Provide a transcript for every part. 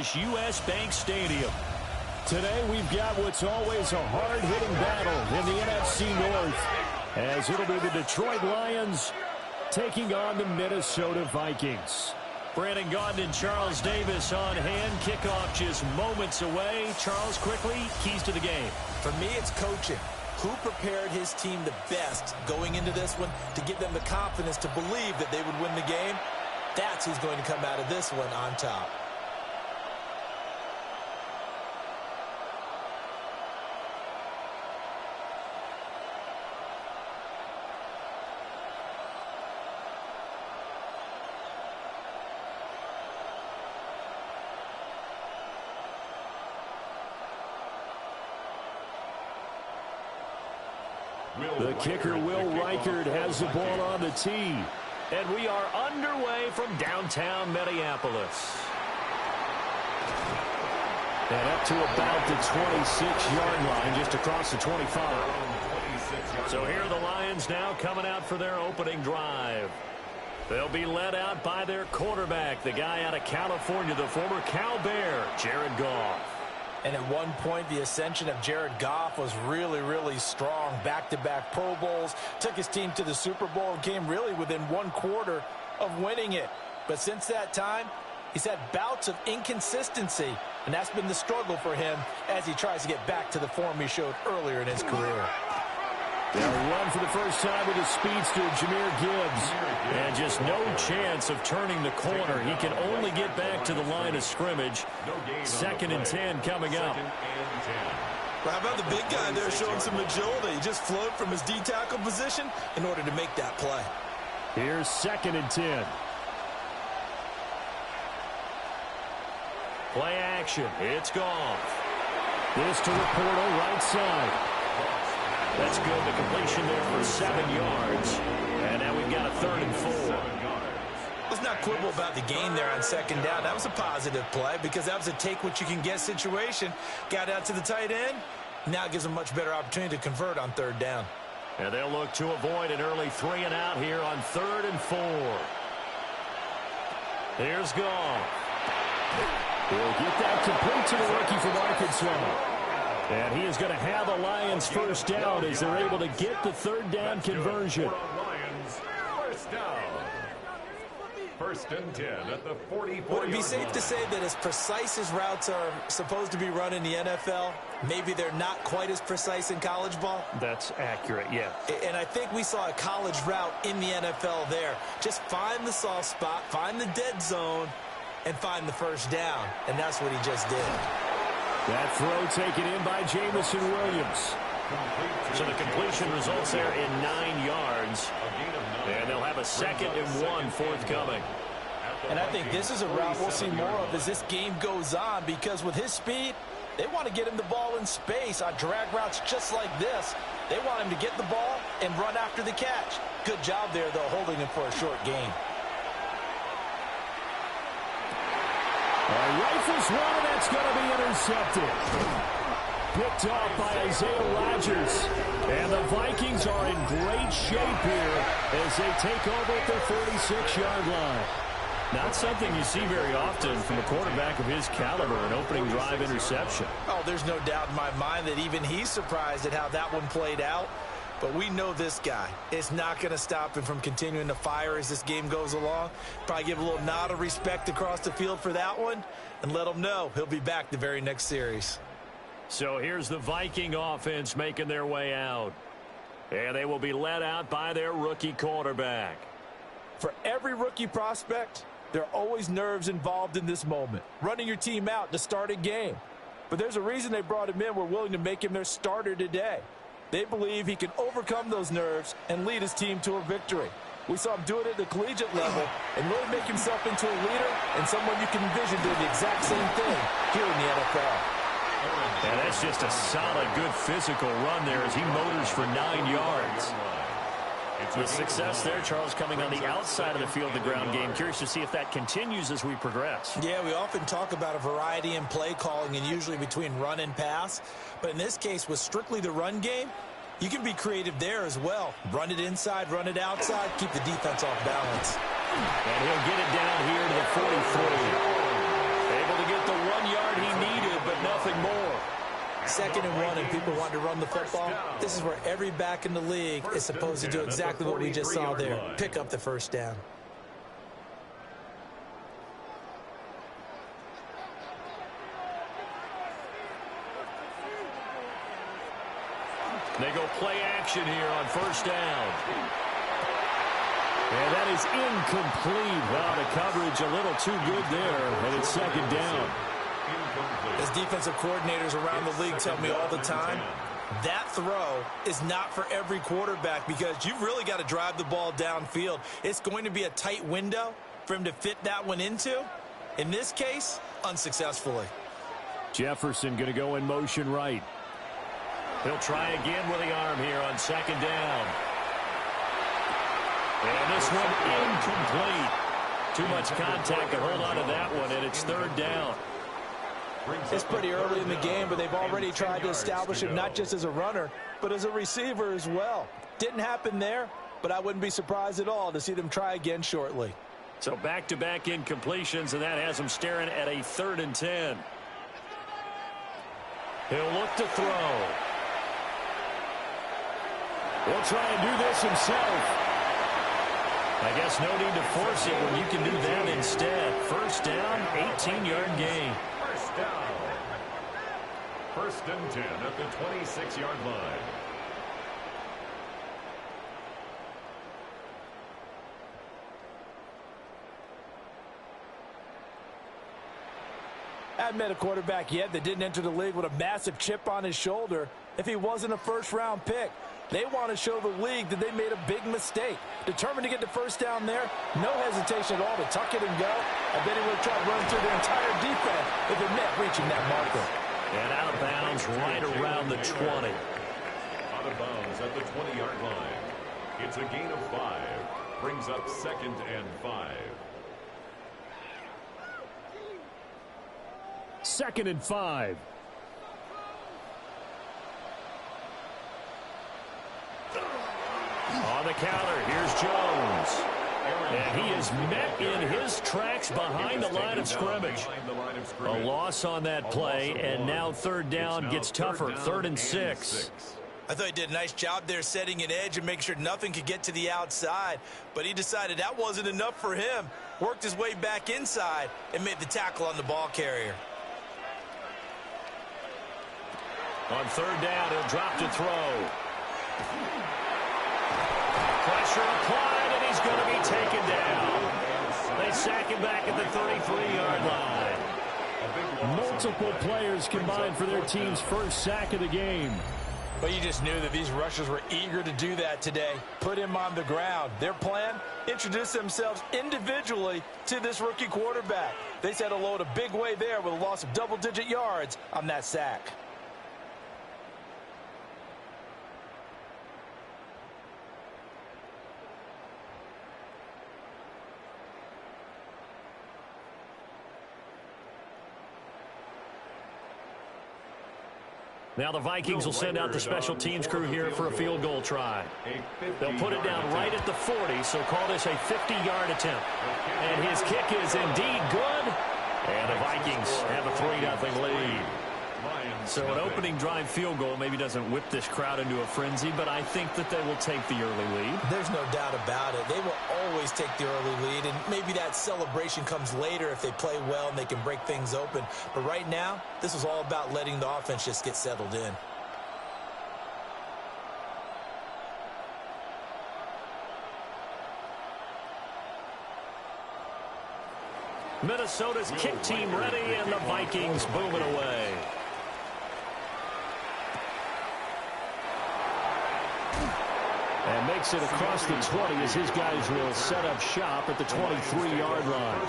is U.S. Bank Stadium. Today we've got what's always a hard-hitting battle in the NFC North, as it'll be the Detroit Lions taking on the Minnesota Vikings. Brandon Gaudin and Charles Davis on hand. Kickoff just moments away. Charles, quickly, keys to the game. For me, it's coaching. Who prepared his team the best going into this one to give them the confidence to believe that they would win the game? That's who's going to come out of this one on top. The kicker, Will Reichard, has the ball on the tee. And we are underway from downtown Minneapolis. And up to about the 26-yard line, just across the 25. So here are the Lions now coming out for their opening drive. They'll be led out by their quarterback, the guy out of California, the former Cal Bear, Jared Goff. And at one point, the ascension of Jared Goff was really, really strong. Back-to-back Pro Bowls, took his team to the Super Bowl, and came really within one quarter of winning it. But since that time, he's had bouts of inconsistency, and that's been the struggle for him as he tries to get back to the form he showed earlier in his career. They'll run for the first time with his speedster, Jahmyr Gibbs. And just no chance of turning the corner. He can only get back to the line of scrimmage. 2nd and 10 coming up. Well, how about the big guy there showing some agility? He just flowed from his D-tackle position in order to make that play. Here's 2nd and 10. Play action. It's Goff. This to the portal right side. That's good. The completion there for 7 yards. And now we've got a 3rd and 4. Let's not quibble about the gain there on 2nd down. That was a positive play because that was a take-what-you-can-get situation. Got out to the tight end. Now it gives them a much better opportunity to convert on 3rd down. And they'll look to avoid an early 3 and out here on 3rd and 4. Here's Goff. He'll get that complete to the rookie from Arkansas. And he is going to have a Lions first down as they're able to get the 3rd down conversion. First down. 1st and 10 at the 44. Would it be safe to say that as precise as routes are supposed to be run in the NFL, maybe they're not quite as precise in college ball? That's accurate, yeah. And I think we saw a college route in the NFL there. Just find the soft spot, find the dead zone, and find the first down. And that's what he just did. That throw taken in by Jamison Williams. So the completion results there in 9 yards. And they'll have a 2nd and 1 forthcoming. And I think this is a route we'll see more of as this game goes on, because with his speed, they want to get him the ball in space on drag routes just like this. They want him to get the ball and run after the catch. Good job there, though, holding him for a short gain. Rifles one, that's going to be intercepted. Picked off by Isaiah Rodgers. And the Vikings are in great shape here as they take over at their 46-yard line. Not something you see very often from a quarterback of his caliber, an opening drive interception. Oh, there's no doubt in my mind that even he's surprised at how that one played out. But we know this guy is not going to stop him from continuing to fire as this game goes along. Probably give a little nod of respect across the field for that one and let him know he'll be back the very next series. So here's the Viking offense making their way out. And they will be led out by their rookie quarterback. For every rookie prospect, there are always nerves involved in this moment. Running your team out to start a game. But there's a reason they brought him in. We're willing to make him their starter today. They believe he can overcome those nerves and lead his team to a victory. We saw him do it at the collegiate level and really make himself into a leader and someone you can envision doing the exact same thing here in the NFL. And that's just a solid, good physical run there as he motors for 9 yards. The success there, Charles, coming on the outside of the field, the ground game. Curious to see if that continues as we progress. Yeah, we often talk about a variety in play calling and usually between run and pass. But in this case, with strictly the run game, you can be creative there as well. Run it inside, run it outside, keep the defense off balance. And he'll get it down here to the 43. Able to get the 1 2nd and 1 and people want to run the football, this is where every back in the league is supposed to do exactly what we just saw there, pick up the first down. They go play action here on first down. And that is incomplete. Wow, the coverage a little too good there, and it's 2nd down. As defensive coordinators around the league tell me all the time, that throw is not for every quarterback because you've really got to drive the ball downfield. It's going to be a tight window for him to fit that one into. In this case, unsuccessfully. Jefferson going to go in motion right. He'll try again with the arm here on 2nd down. And this one incomplete. Too much contact to hold on to that one, and it's 3rd down. It's pretty early in the game, but they've already tried to establish him not just as a runner, but as a receiver as well. Didn't happen there, but I wouldn't be surprised at all to see them try again shortly. So back-to-back incompletions, and that has him staring at a 3rd and 10. He'll look to throw. He'll try and do this himself. I guess no need to force it when you can do that instead. First down, 18-yard gain. First down. 1st and 10 at the 26-yard line. I haven't met a quarterback yet that didn't enter the league with a massive chip on his shoulder if he wasn't a first-round pick. They want to show the league that they made a big mistake. Determined to get the first down there, no hesitation at all to tuck it and go. I bet he would have tried to run through the entire defense if it meant reaching that marker. And out of bounds right around the 20. Out of bounds at the 20-yard line. It's a gain of 5. Brings up 2nd and 5. 2nd and 5. On the counter, here's Jones. And he is met in his tracks behind the line of scrimmage. A loss on that play, and now 3rd down gets tougher. 3rd and 6. I thought he did a nice job there setting an edge and making sure nothing could get to the outside. But he decided that wasn't enough for him. Worked his way back inside and made the tackle on the ball carrier. On 3rd down, he'll drop to throw. Pressure applied, and he's going to be taken down. They sack him back at the 33-yard line. Multiple players combined for their team's first sack of the game. But you just knew that these rushers were eager to do that today. Put him on the ground. Their plan, introduce themselves individually to this rookie quarterback. They said hello in a big way there with a loss of double-digit yards on that sack. Now the Vikings will send out the special teams crew here for a field goal try. They'll put it down right at the 40, so call this a 50-yard attempt. And his kick is indeed good. And the Vikings have a 3-0 lead. So an opening drive field goal maybe doesn't whip this crowd into a frenzy, but I think that they will take the early lead. There's no doubt about it. They will always take the early lead, and maybe that celebration comes later if they play well and they can break things open. But right now, this is all about letting the offense just get settled in. Minnesota's kick team ready, and the Vikings booming away. And makes it across the 20 as his guys will set up shop at the 23-yard line.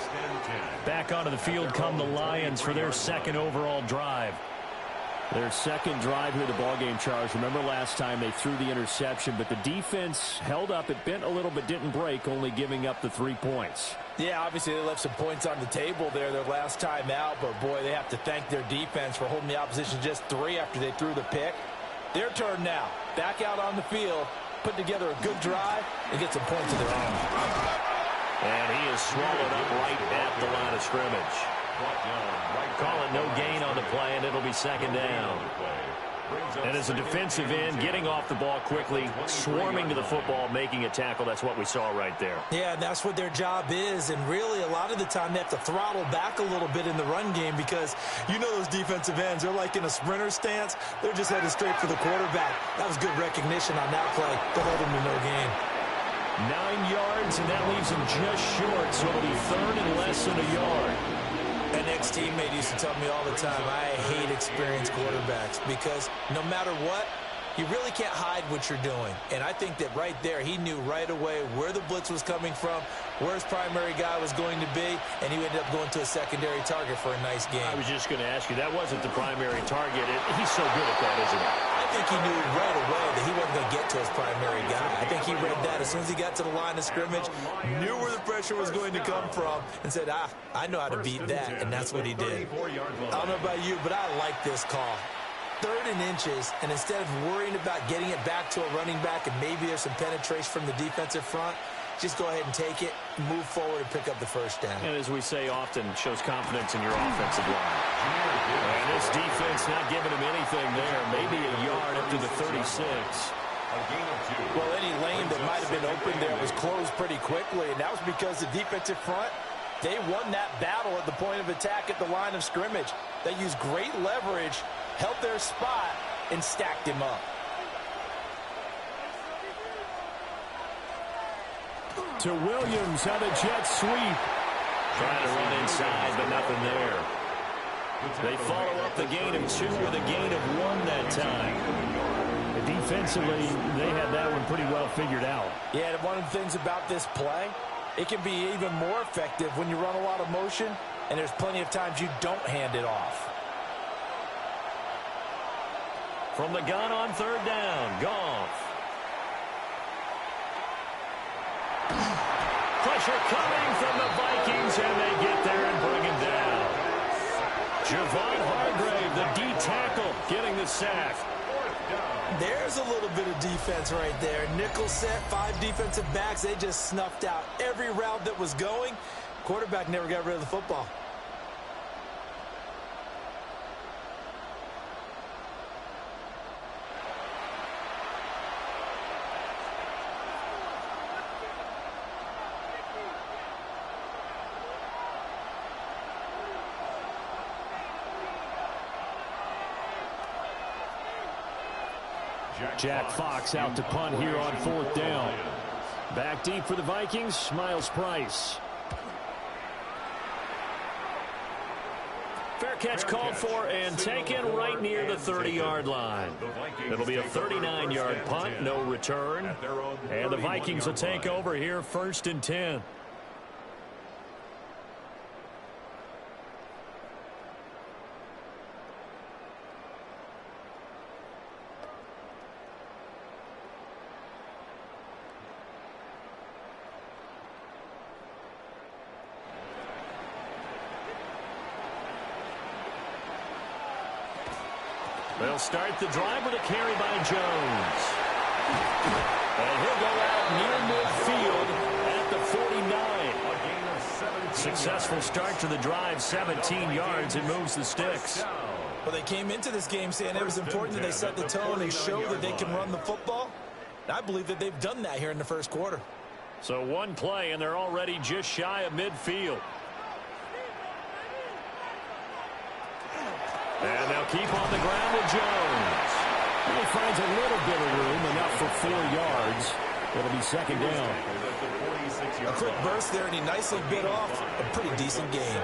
Back onto the field come the Lions for their 2nd overall drive. Their 2nd drive here, the ballgame, Charles. Remember last time they threw the interception, but the defense held up. It bent a little but didn't break, only giving up the 3 points. Yeah, obviously they left some points on the table there their last time out, but boy, they have to thank their defense for holding the opposition just 3 after they threw the pick. Their turn now. Back out on the field, put together a good drive, and get some points of their own. And he is swallowed up right at the line of scrimmage. Call it no gain on the play, and it'll be 2nd down. And as a defensive end, getting off the ball quickly, swarming to the football, making a tackle, that's what we saw right there. Yeah, that's what their job is. And really, a lot of the time, they have to throttle back a little bit in the run game because you know those defensive ends, they're like in a sprinter stance. They're just headed straight for the quarterback. That was good recognition on that play to hold them to no gain. 9 yards, and that leaves him just short, so it'll be third and less than a yard. An ex-teammate used to tell me all the time, I hate experienced quarterbacks because no matter what, you really can't hide what you're doing. And I think that right there, he knew right away where the blitz was coming from, where his primary guy was going to be, and he ended up going to a secondary target for a nice game. I was just going to ask you, that wasn't the primary target. He's so good at that, isn't he? I think he knew right away that he wasn't going to get to his primary guy. I think he read that as soon as he got to the line of scrimmage, knew where the pressure was going to come from, and said, I know how to beat that, and that's what he did. I don't know about you, but I like this call. 3rd and inches, and instead of worrying about getting it back to a running back and maybe there's some penetration from the defensive front, just go ahead and take it, move forward, and pick up the first down. And as we say often, shows confidence in your offensive line. And this defense not giving him anything there. Maybe a yard up to the 36. Well, any lane that might have been open there was closed pretty quickly, and that was because the defensive front, they won that battle at the point of attack at the line of scrimmage. They used great leverage, held their spot, and stacked him up. To Williams on a jet sweep. Trying to run inside, but nothing there. They follow up the gain of 2 with a gain of 1 that time. Defensively, they had that one pretty well figured out. Yeah, and one of the things about this play, it can be even more effective when you run a lot of motion, and there's plenty of times you don't hand it off. From the gun on 3rd down, Goff. Pressure coming from the Vikings, and they get there and bring him down. Javon Hargrave, the D tackle, getting the sack. There's a little bit of defense right there. Nickel set, 5 defensive backs. They just snuffed out every route that was going. Quarterback never got rid of the football. Jack Fox out to punt here on 4th down. Back deep for the Vikings, Miles Price. Fair catch called for and taken right near the 30-yard line. It'll be a 39-yard punt, no return. And the Vikings will take over here 1st and 10. They'll start the drive with a carry by Jones. And he'll go out near midfield at the 49. Successful start to the drive, 17 yards, and moves the sticks. Well, they came into this game saying it was important that they set the tone and show that they can run the football. I believe that they've done that here in the first quarter. So one play, and they're already just shy of midfield. And they'll keep on the ground with Jones. He finds a little bit of room, enough for 4 yards. It'll be 2nd down. A quick burst there, and he nicely bit off a pretty decent gain.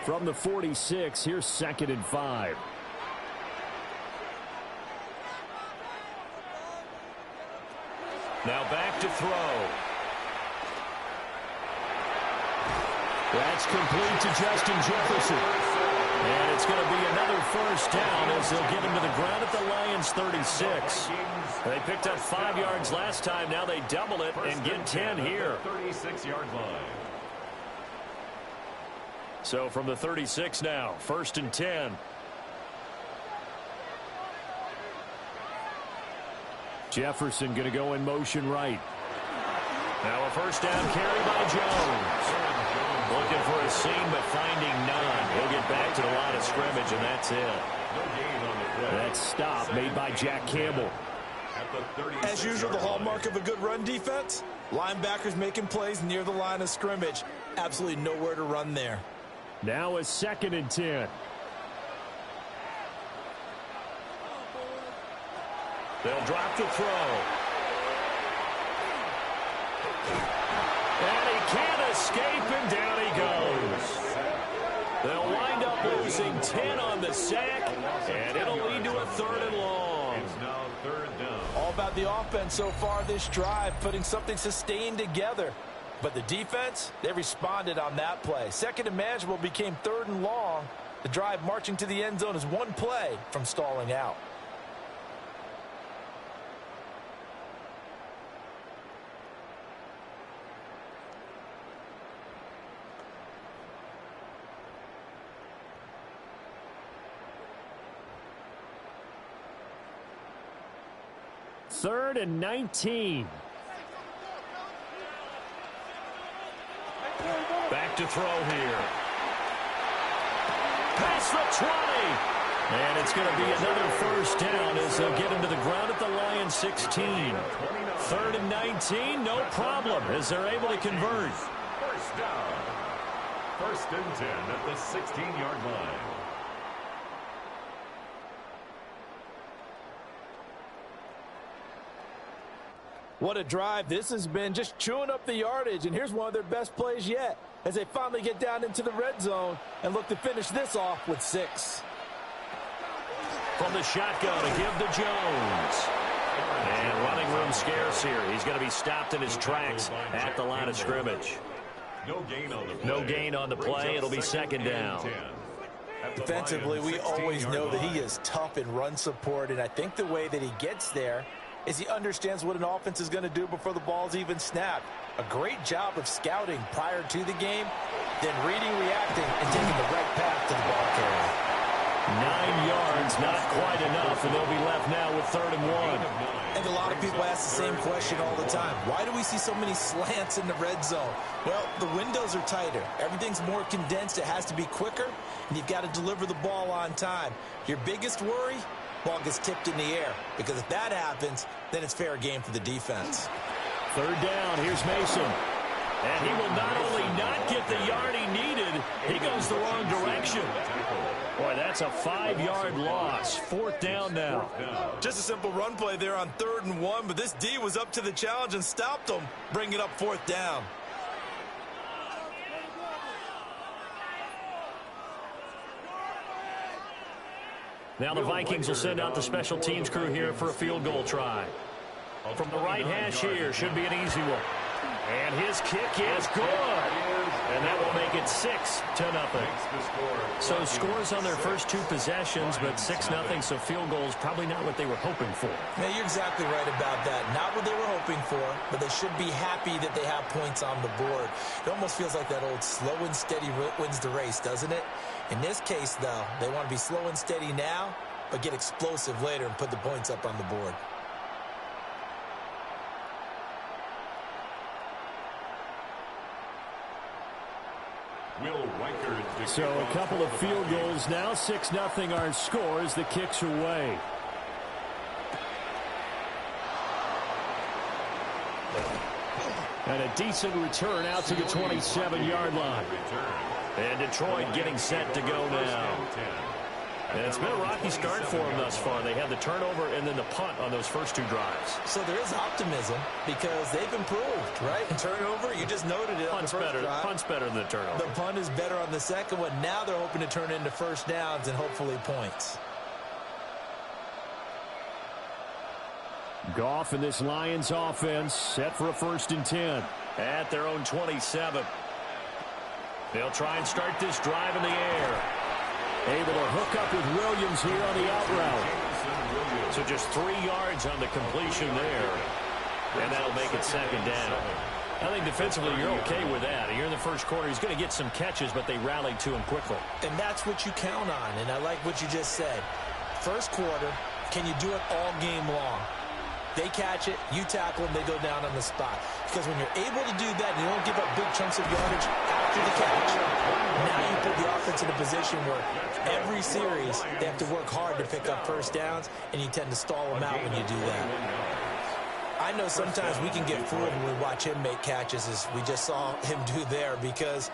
From the 46, here's 2nd and 5. Now back to throw. That's complete to Justin Jefferson. And it's going to be another 1st down as they'll get him to the ground at the Lions' 36. They picked up 5 yards last time. Now they double it and get 10 here. 36-yard line. So from the 36 now, 1st and 10. Jefferson going to go in motion right. Now a 1st down carry by Jones. Looking for a seam, but finding none. He'll get back to the line of scrimmage, and that's it. That stop made by Jack Campbell. As usual, the hallmark of a good run defense, linebackers making plays near the line of scrimmage. Absolutely nowhere to run there. Now a 2nd and 10. They'll drop the throw. And he can't escape, and down he goes. They'll wind up losing 10 on the sack, and it'll lead to a 3rd and long. It's now 3rd down. All about the offense so far this drive, putting something sustained together. But the defense, they responded on that play. 2nd and manageable became 3rd and long. The drive marching to the end zone is one play from stalling out. Third and 19. Back to throw here. Past the 20. And it's going to be another 1st down as they'll get him to the ground at the Lions 16. 3rd and 19, no problem as they're able to convert. 1st down. 1st and 10 at the 16-yard line. What a drive this has been, just chewing up the yardage. And here's one of their best plays yet as they finally get down into the red zone and look to finish this off with 6. From the shotgun to give to Jones. And running room scarce here. He's going to be stopped in his tracks at the line of scrimmage. No gain on the play. No gain on the play. It'll be 2nd down. Defensively, we always know that he is tough in run support, and I think the way that he gets there is he understands what an offense is going to do before the ball's even snapped. A great job of scouting prior to the game, then reading, reacting, and taking the right path to the ball carrier. 9 yards, not quite enough, and they'll be left now with 3rd and 1. I think a lot of people ask the same question all the time. Why do we see so many slants in the red zone? Well, the windows are tighter. Everything's more condensed. It has to be quicker, and you've got to deliver the ball on time. Your biggest worry? Ball gets tipped in the air, because if that happens, then it's fair game for the defense. 3rd down, here's Mason. And he will not only not get the yard he needed, he goes the wrong direction. Boy, that's a 5-yard loss. 4th down now. Just a simple run play there on 3rd and 1, but this D was up to the challenge and stopped them, bringing it up 4th down. Now the Vikings will send out the special teams crew here for a field goal try. From the right hash here, should be an easy one. And his kick is good. And that will make it 6-0. So scores on their first 2 possessions, but 6-0, so field goals probably not what they were hoping for. Yeah, you're exactly right about that. Not what they were hoping for, but they should be happy that they have points on the board. It almost feels like that old slow and steady wins the race, doesn't it? In this case, though, they want to be slow and steady now, but get explosive later and put the points up on the board. So a couple of field goals now. 6-0 our score as the kicks away. And a decent return out to the 27-yard line. And Detroit getting set to go now. And it's been a rocky start for them thus far. They had the turnover and then the punt on those first 2 drives. So there is optimism because they've improved, right? Turnover, you just noted it on the first drive. Punt's better than the turnover. The punt is better on the second one. Now they're hoping to turn into 1st downs and hopefully points. Goff and this Lions offense set for a 1st and 10 at their own 27. They'll try and start this drive in the air. Able to hook up with Williams here on the out route. So just 3 yards on the completion there. And that'll make it 2nd down. I think defensively you're okay with that. You're in the first quarter. He's going to get some catches, but they rallied to him quickly. And that's what you count on. And I like what you just said. First quarter, can you do it all game long? They catch it, you tackle them, they go down on the spot. Because when you're able to do that and you don't give up big chunks of yardage after the catch. Now you put the offense in a position where every series they have to work hard to pick up first downs, and you tend to stall them out when you do that. I know sometimes we can get fooled when we watch him make catches, as we just saw him do there, because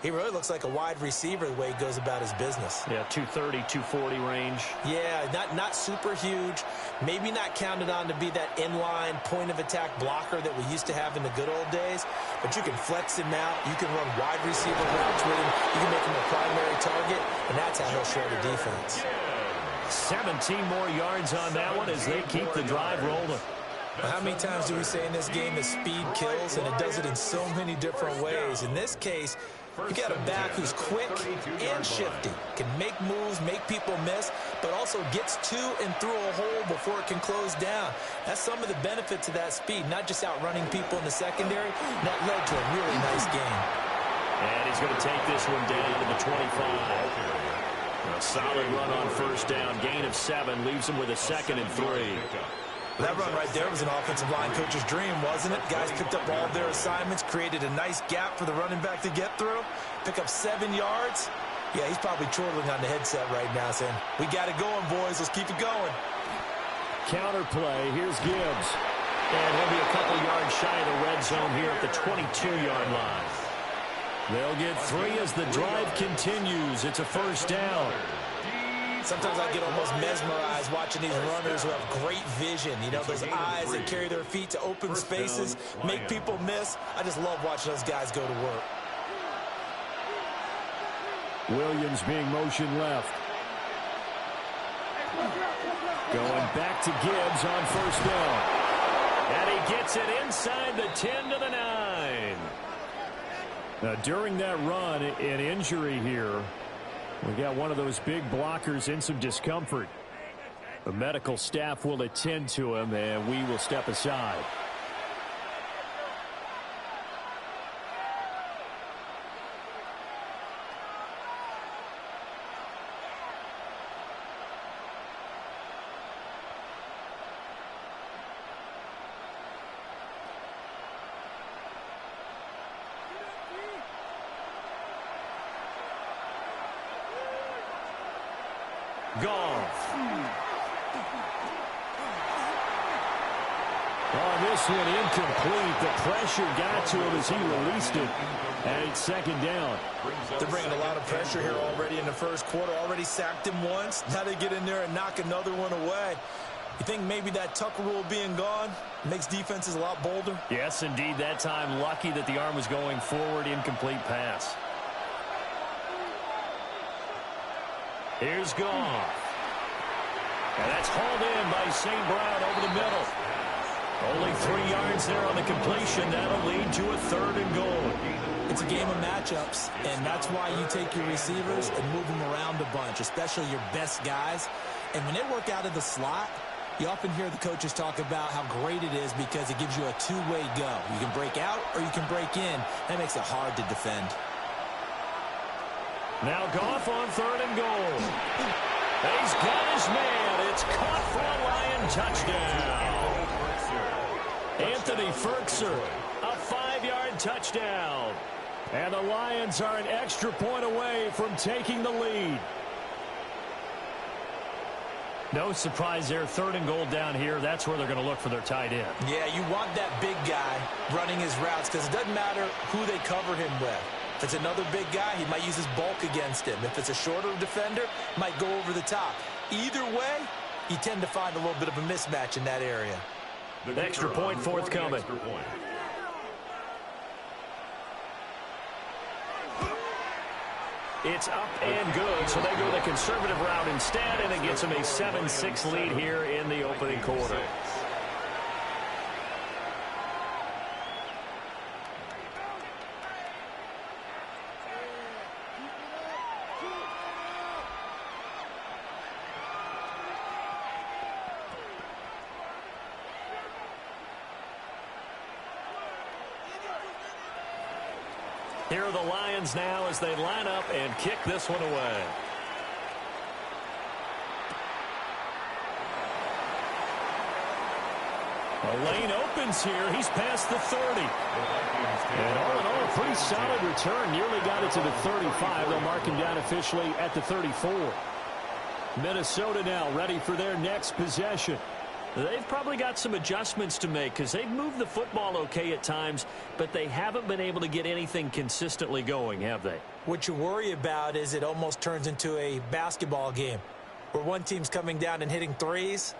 he really looks like a wide receiver the way he goes about his business. Yeah, 230, 240 range. Yeah, not super huge. Maybe not counted on to be that inline point-of-attack blocker that we used to have in the good old days. But you can flex him out. You can run wide receiver routes with him. You can make him a primary target, and that's how he'll shred a defense. 17 more yards on that one as they keep the drive rolling. How many times do we say in this game that speed kills, and it does it in so many different ways? In this case, you got a back who's quick and shifty, can make moves, make people miss, but also gets to and through a hole before it can close down. That's some of the benefits of that speed, not just outrunning people in the secondary. That led to a really nice game. And he's going to take this one down to the 25. A solid run on first down, gain of 7, leaves him with a 2nd and 3. That run right there was an offensive line coach's dream, wasn't it? Guys picked up all their assignments, created a nice gap for the running back to get through, pick up 7 yards. Yeah, he's probably chortling on the headset right now saying, we got it going, boys. Let's keep it going. Counter play. Here's Gibbs. And he'll be a couple yards shy of the red zone here at the 22-yard line. They'll get 3 as the drive continues. It's a first down. Sometimes I get almost mesmerized watching these runners who have great vision. You know, those eyes that carry their feet to open spaces, make people miss. I just love watching those guys go to work. Williams being motion left. Going back to Gibbs on first down. And he gets it inside the 10 to the 9. During that run, an injury here. We got one of those big blockers in some discomfort. The medical staff will attend to him, and we will step aside. Goff. On this one, incomplete. The pressure got to him as he released it. And it's 2nd down. They're bringing a lot of pressure here already in the first quarter. Already sacked him once. Now they get in there and knock another one away. You think maybe that Tucker rule being gone makes defenses a lot bolder? Yes, indeed. That time, lucky that the arm was going forward. Incomplete pass. Here's Goff. And that's hauled in by St. Brown over the middle. Only 3 yards there on the completion. That'll lead to a 3rd and goal. It's a game of matchups, and that's why you take your receivers and move them around a bunch, especially your best guys. And when they work out of the slot, you often hear the coaches talk about how great it is because it gives you a two-way go. You can break out or you can break in. That makes it hard to defend. Now Goff on 3rd and goal. He's got his man. It's caught for a Lion touchdown. Anthony Ferkser, a 5-yard touchdown. And the Lions are an extra point away from taking the lead. No surprise there. 3rd and goal down here. That's where they're going to look for their tight end. Yeah, you want that big guy running his routes because it doesn't matter who they cover him with. If it's another big guy, he might use his bulk against him. If it's a shorter defender, might go over the top. Either way, you tend to find a little bit of a mismatch in that area. The extra point forthcoming. It's up and good, so they go the conservative route instead, and it gets them a 7-6 lead here in the opening quarter. Here are the Lions now as they line up and kick this one away. A lane opens here. He's past the 30. And all in all, a pretty solid return. Nearly got it to the 35. They'll mark him down officially at the 34. Minnesota now ready for their next possession. They've probably got some adjustments to make because they've moved the football okay at times, but they haven't been able to get anything consistently going, have they? What you worry about is it almost turns into a basketball game where one team's coming down and hitting threes,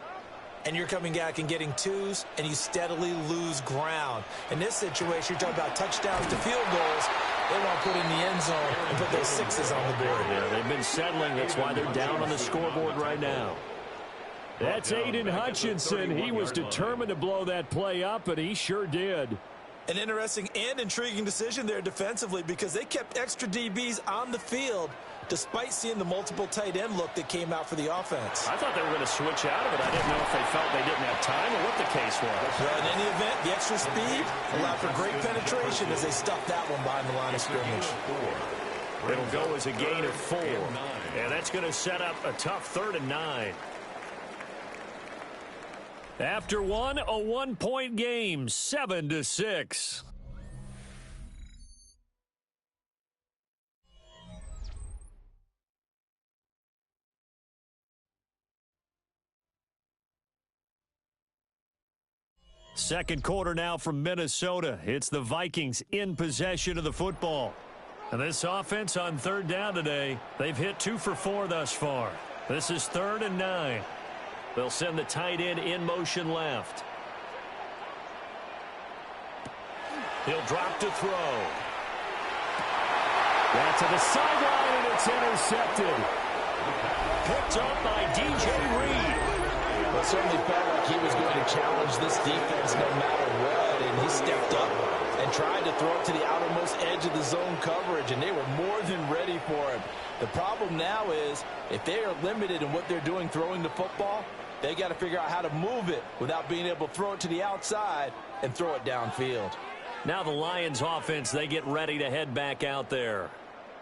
and you're coming back and getting twos, and you steadily lose ground. In this situation, you're talking about touchdowns to field goals. They want to put in the end zone and put those sixes on the board. Yeah, they've been settling. That's why they're down on the scoreboard right now. That's Aiden Hutchinson. He was determined to blow that play up, and he sure did. An interesting and intriguing decision there defensively because they kept extra DBs on the field despite seeing the multiple tight end look that came out for the offense. I thought they were going to switch out of it. I didn't know if they felt they didn't have time or what the case was. Well, in any event, the extra speed allowed for great penetration as they stuffed that one behind the line of scrimmage. It'll go as a gain of 4. And that's going to set up a tough 3rd and 9. After one, a one-point game, 7-6. Second quarter now from Minnesota. It's the Vikings in possession of the football. And this offense on 3rd down today, they've hit 2 for 4 thus far. This is 3rd and 9. They'll send the tight end in motion left. He'll drop to throw. Back to the sideline, and it's intercepted. Picked up by DJ Reed. Well, certainly felt like he was going to challenge this defense no matter what, and he stepped up and tried to throw it to the outermost edge of the zone coverage, and they were more than ready for him. The problem now is if they are limited in what they're doing throwing the football, they got to figure out how to move it without being able to throw it to the outside and throw it downfield. Now the Lions offense, they get ready to head back out there.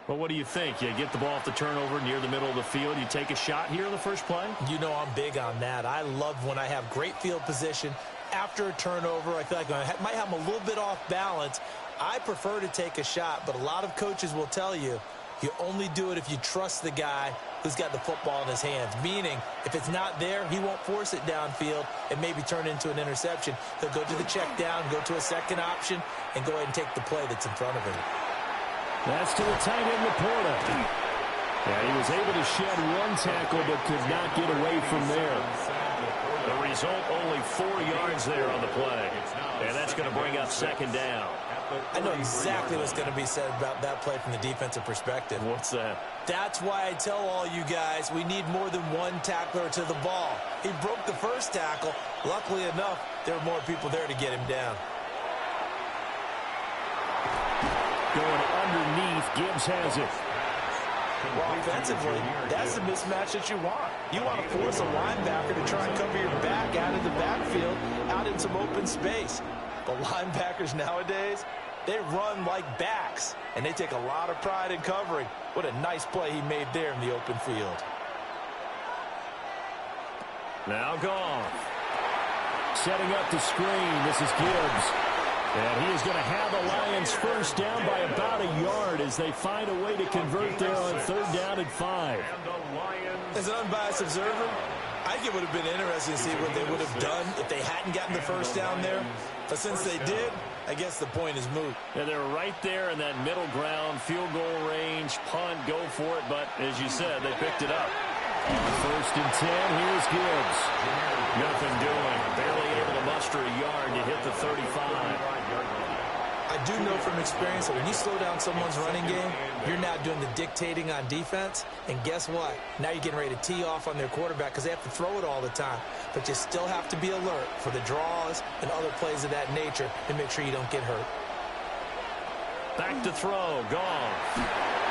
Well, what do you think? You get the ball off the turnover near the middle of the field. You take a shot here in the first play? You know I'm big on that. I love when I have great field position after a turnover. I feel like I might have them a little bit off balance. I prefer to take a shot, but a lot of coaches will tell you, you only do it if you trust the guy who's got the football in his hands. Meaning, if it's not there, he won't force it downfield and maybe turn it into an interception. He'll go to the check down, go to a second option, and go ahead and take the play that's in front of him. That's to the tight end, Laporta. Yeah, he was able to shed one tackle but could not get away from there. The result, only 4 yards there on the play. And that's going to bring up 2nd down. I know exactly what's going to be said about that play from the defensive perspective. What's that? That's why I tell all you guys we need more than one tackler to the ball. He broke the first tackle. Luckily enough, there were more people there to get him down. Going underneath, Gibbs has it. Well, offensively, that's the mismatch that you want. You want to force a linebacker to try and cover your back out of the backfield, out in some open space. But linebackers nowadays, they run like backs, and they take a lot of pride in covering. What a nice play he made there in the open field. Now Goff. Setting up the screen. This is Gibbs. And he is going to have the Lions first down by about a yard as they find a way to convert there on 3rd down and 5. As an unbiased observer, I think it would have been interesting to see what they would have done if they hadn't gotten the first down there. But since they did, I guess the point is moot. Yeah, they're right there in that middle ground, field goal range, punt, go for it. But as you said, they picked it up. On 1st and 10, here's Gibbs. Nothing doing. Barely able to muster a yard to hit the 35. I do know from experience that when you slow down someone's running game, you're now doing the dictating on defense. And guess what? Now you're getting ready to tee off on their quarterback because they have to throw it all the time. But you still have to be alert for the draws and other plays of that nature and make sure you don't get hurt. Back to throw. Goff.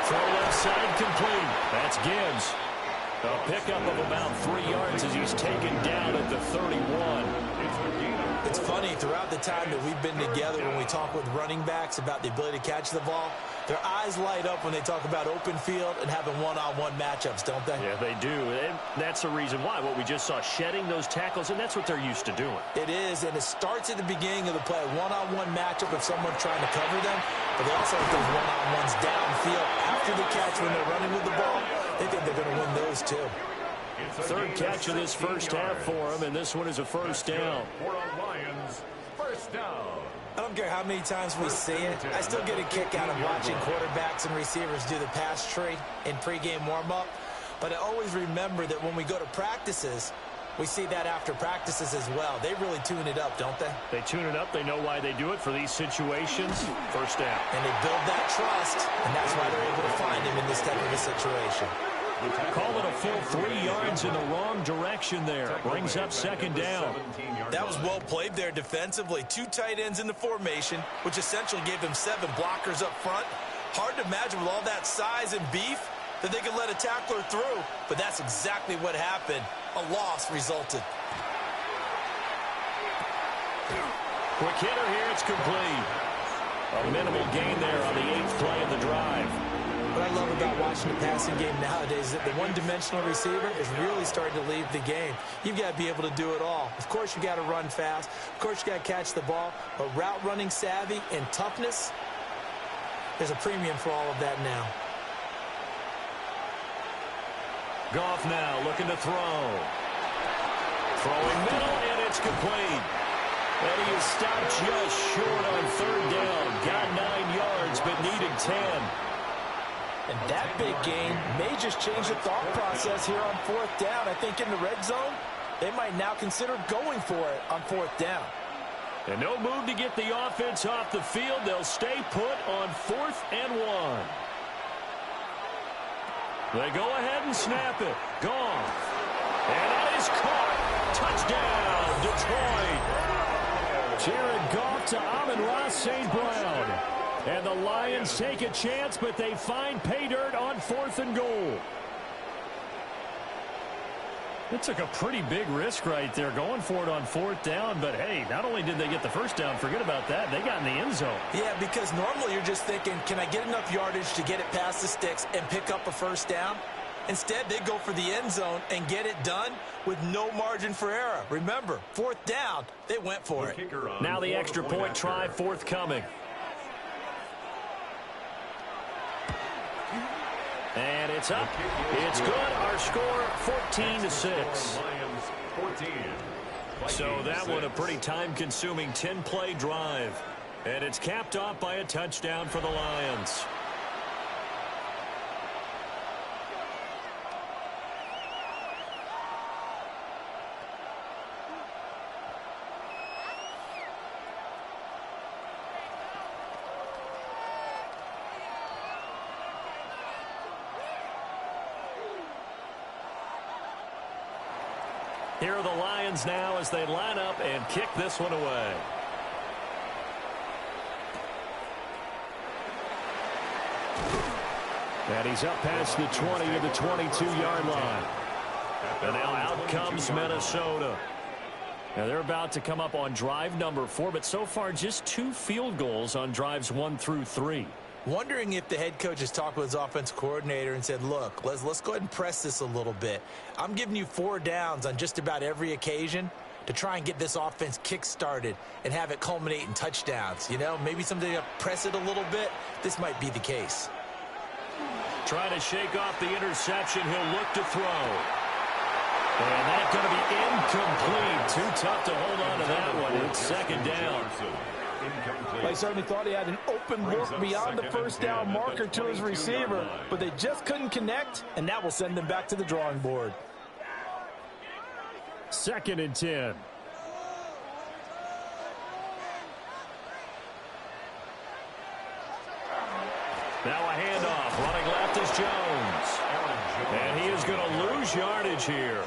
Throw left side complete. That's Gibbs. A pickup of about 3 yards as he's taken down at the 31. It's funny, throughout the time that we've been together, when we talk with running backs about the ability to catch the ball, their eyes light up when they talk about open field and having one-on-one matchups, don't they? Yeah, they do. And that's the reason why. What we just saw, shedding those tackles, and that's what they're used to doing. It is, and it starts at the beginning of the play, one-on-one matchup if someone's trying to cover them, but they also have those one-on-ones downfield after the catch when they're running with the ball. They think they're going to win those, too. Third catch of this first half for him, and this one is a first down. First down. I don't care how many times we see it. I still get a kick out of watching quarterbacks and receivers do the pass tree in pregame warm-up. But I always remember that when we go to practices, we see that after practices as well. They really tune it up, don't they? They tune it up. They know why they do it for these situations. First down. And they build that trust, and that's why they're able to find him in this type of a situation. Call it a full 3 yards in the wrong direction there. Brings up second down. That was well played there defensively. 2 tight ends in the formation, which essentially gave them 7 blockers up front. Hard to imagine with all that size and beef that they could let a tackler through, but that's exactly what happened. A loss resulted. Quick hitter here, it's complete. A minimal gain there on the 8th play of the drive. What I love about watching the passing game nowadays is that the one-dimensional receiver is really starting to leave the game. You've got to be able to do it all. Of course, you've got to run fast. Of course, you've got to catch the ball. But route running savvy and toughness, there's a premium for all of that now. Goff now looking to throw. Throwing middle, and it's complete. And he is stopped just short on third down. Got 9 yards, but needed 10. And that big gain may just change the thought process here on 4th down. I think in the red zone, they might now consider going for it on 4th down. And no move to get the offense off the field. They'll stay put on 4th and 1. They go ahead and snap it. Gone. And that is caught. Touchdown, Detroit. Jared Goff to Amon-Ra St. Brown. And the Lions take a chance, but they find pay dirt on 4th and goal. It took a pretty big risk right there going for it on 4th down. But, hey, not only did they get the first down, forget about that, they got in the end zone. Yeah, because normally you're just thinking, can I get enough yardage to get it past the sticks and pick up a first down? Instead, they go for the end zone and get it done with no margin for error. Remember, 4th down, they went for it. Now the extra point try forthcoming. And it's up. It's good. Our score, 14-6. So that one a pretty time-consuming 10-play drive. And it's capped off by a touchdown for the Lions. Here are the Lions now as they line up and kick this one away. And he's up past the 20 to the 22-yard line. And now out comes Minnesota. Now they're about to come up on drive number 4, but so far just 2 field goals on drives 1 through 3. Wondering if the head coach has talked with his offensive coordinator and said, look, let's go ahead and press this a little bit. I'm giving you 4 downs on just about every occasion to try and get this offense kick-started and have it culminate in touchdowns. You know, maybe someday press it a little bit. This might be the case. Trying to shake off the interception. He'll look to throw. And that's going to be incomplete. Too tough to hold on to that one. It's second down. They certainly thought he had an open look beyond the first down marker to his receiver, but they just couldn't connect, and that will send them back to the drawing board. 2nd and 10. Now a handoff. Running left is Jones. And he is going to lose yardage here.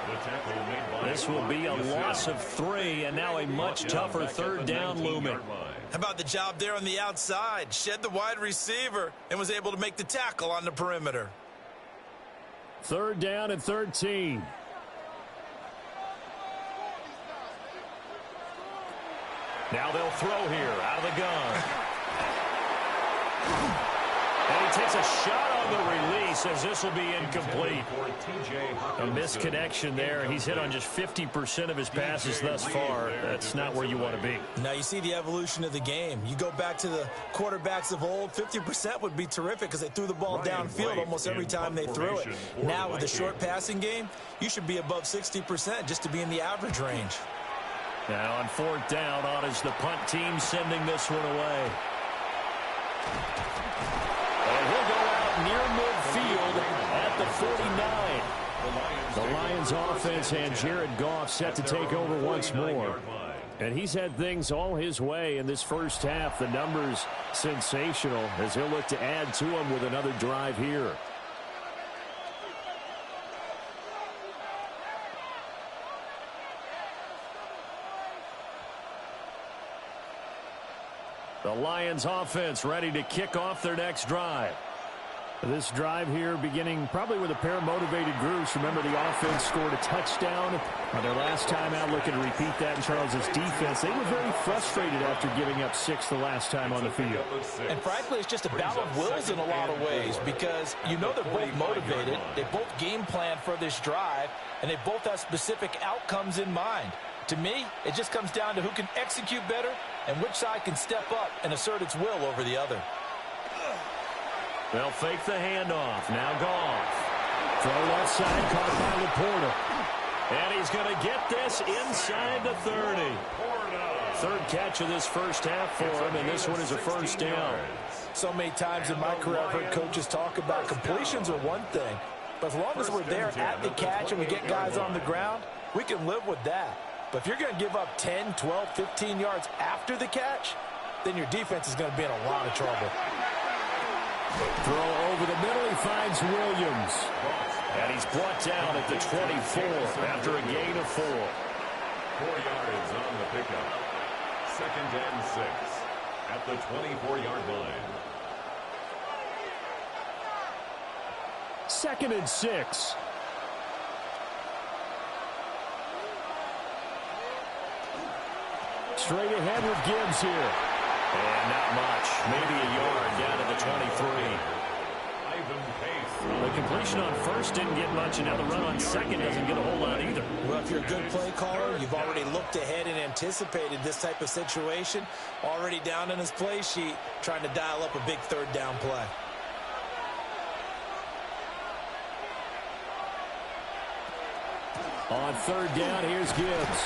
This will be a loss of 3, and now a much tougher 3rd down looming. How about the job there on the outside? Shed the wide receiver and was able to make the tackle on the perimeter. Third down and 13. Now they'll throw here out of the gun. And he takes a shot on the release as this will be incomplete. A misconnection there. He's hit on just 50% of his passes thus far. That's not where you want to be. Now you see the evolution of the game. You go back to the quarterbacks of old, 50% would be terrific because they threw the ball downfield almost every time they threw it. Now with the short passing game, you should be above 60% just to be in the average range. Now on fourth down, on is the punt team sending this one away. And he'll go out near midfield at the 49. The Lions offense and Jared Goff set to take over once more. And he's had things all his way in this first half. The numbers sensational as he'll look to add to them with another drive here. The Lions offense ready to kick off their next drive. This drive here beginning probably with a pair of motivated groups. Remember, the offense scored a touchdown on their last time out, looking to repeat that in Charles's defense. They were very frustrated after giving up 6 the last time on the field. And frankly, it's just a battle of wills in a lot of ways because you know they're both motivated. They both game plan for this drive, and they both have specific outcomes in mind. To me, it just comes down to who can execute better and which side can step up and assert its will over the other. They'll fake the handoff. Now Goff. Throw left side, caught by Laporta. And he's going to get this inside the 30. Third catch of this first half for him, and this one is a first down. So many times in my career, I've heard coaches talk about completions are one thing, but as long as we're there at the catch and we get guys on the ground, we can live with that. But if you're going to give up 10, 12, 15 yards after the catch, then your defense is going to be in a lot of trouble. Throw over the middle, he finds Williams. And he's brought down at the 24 after a gain of 4. 4 yards on the pickup. 2nd and 6 at the 24-yard line. 2nd and 6. Straight ahead with Gibbs here. And not much. Maybe a yard down to the 23. The completion on first didn't get much, and now the run on second doesn't get a whole lot either. Well, if you're a good play caller, you've already looked ahead and anticipated this type of situation. Already down in his play sheet, trying to dial up a big third down play. On third down, here's Gibbs.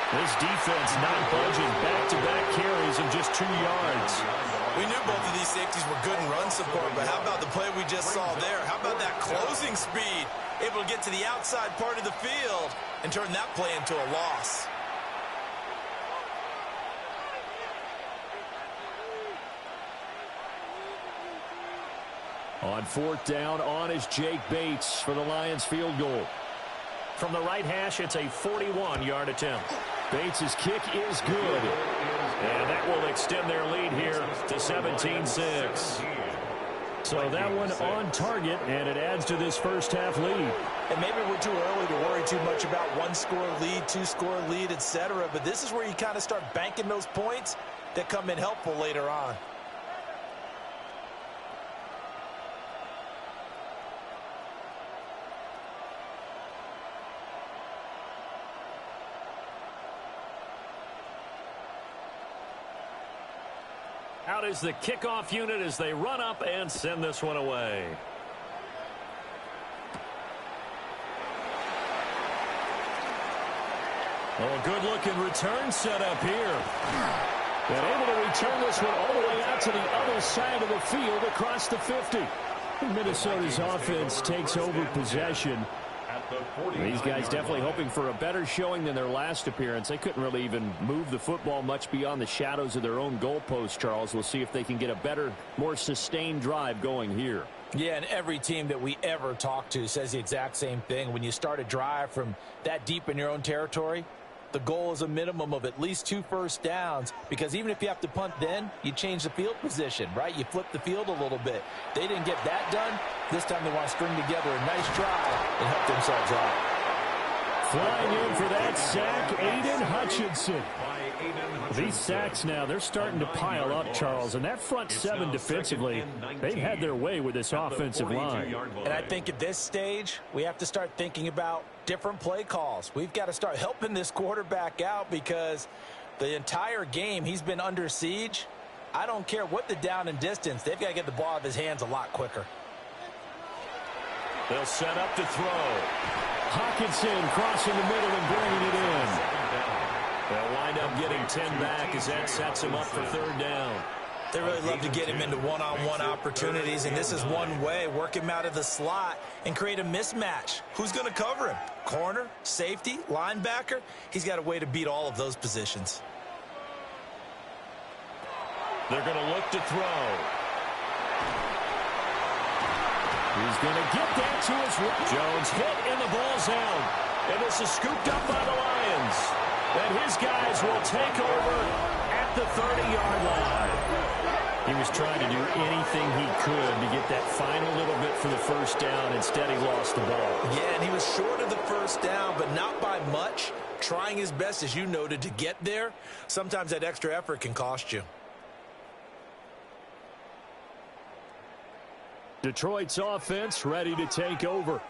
This defense not budging. Back-to-back carries of just 2 yards. We knew both of these safeties were good in run support, but how about the play we just saw there? How about that closing speed? Able to get to the outside part of the field and turn that play into a loss. On fourth down, on is Jake Bates for the Lions field goal. From the right hash, it's a 41-yard attempt. Bates' kick is good. And that will extend their lead here to 17-6. So that one on target, and it adds to this first half lead. And maybe we're too early to worry too much about one-score lead, two-score lead, etc. But this is where you kind of start banking those points that come in helpful later on. Out is the kickoff unit as they run up and send this one away. Oh, good-looking return set up here. And able to return this one all the way out to the other side of the field across the 50. Minnesota's offense takes over possession. These guys definitely hoping for a better showing than their last appearance. They couldn't really even move the football much beyond the shadows of their own goalpost, Charles. We'll see if they can get a better, more sustained drive going here. Yeah, and every team that we ever talk to says the exact same thing. When you start a drive from that deep in your own territory, the goal is a minimum of at least 2 first downs, because even if you have to punt then, you change the field position, right? You flip the field a little bit. They didn't get that done. This time they want to string together a nice drive and help themselves out. Flying in for that sack, Aiden Hutchinson. These sacks now, they're starting to pile up, Charles. And that front seven defensively, they've had their way with this offensive line. And I think at this stage, we have to start thinking about different play calls. We've got to start helping this quarterback out, because the entire game he's been under siege. I don't care what the down and distance. They've got to get the ball out of his hands a lot quicker. They'll set up to throw. Hawkinson crossing the middle and bringing it in. They'll wind up getting 10 back as that sets him up for 3rd down. They really love to get him into one-on-one opportunities, and this is one way. Work him out of the slot and create a mismatch. Who's going to cover him? Corner, safety, linebacker? He's got a way to beat all of those positions. They're going to look to throw. He's going to get that to his right. Jones hit and the ball's out. And this is scooped up by the Lions. And his guys will take over at the 30-yard line. He was trying to do anything he could to get that final little bit for the first down. Instead, he lost the ball. Yeah, and he was short of the first down, but not by much. Trying his best, as you noted, to get there. Sometimes that extra effort can cost you. Detroit's offense ready to take over.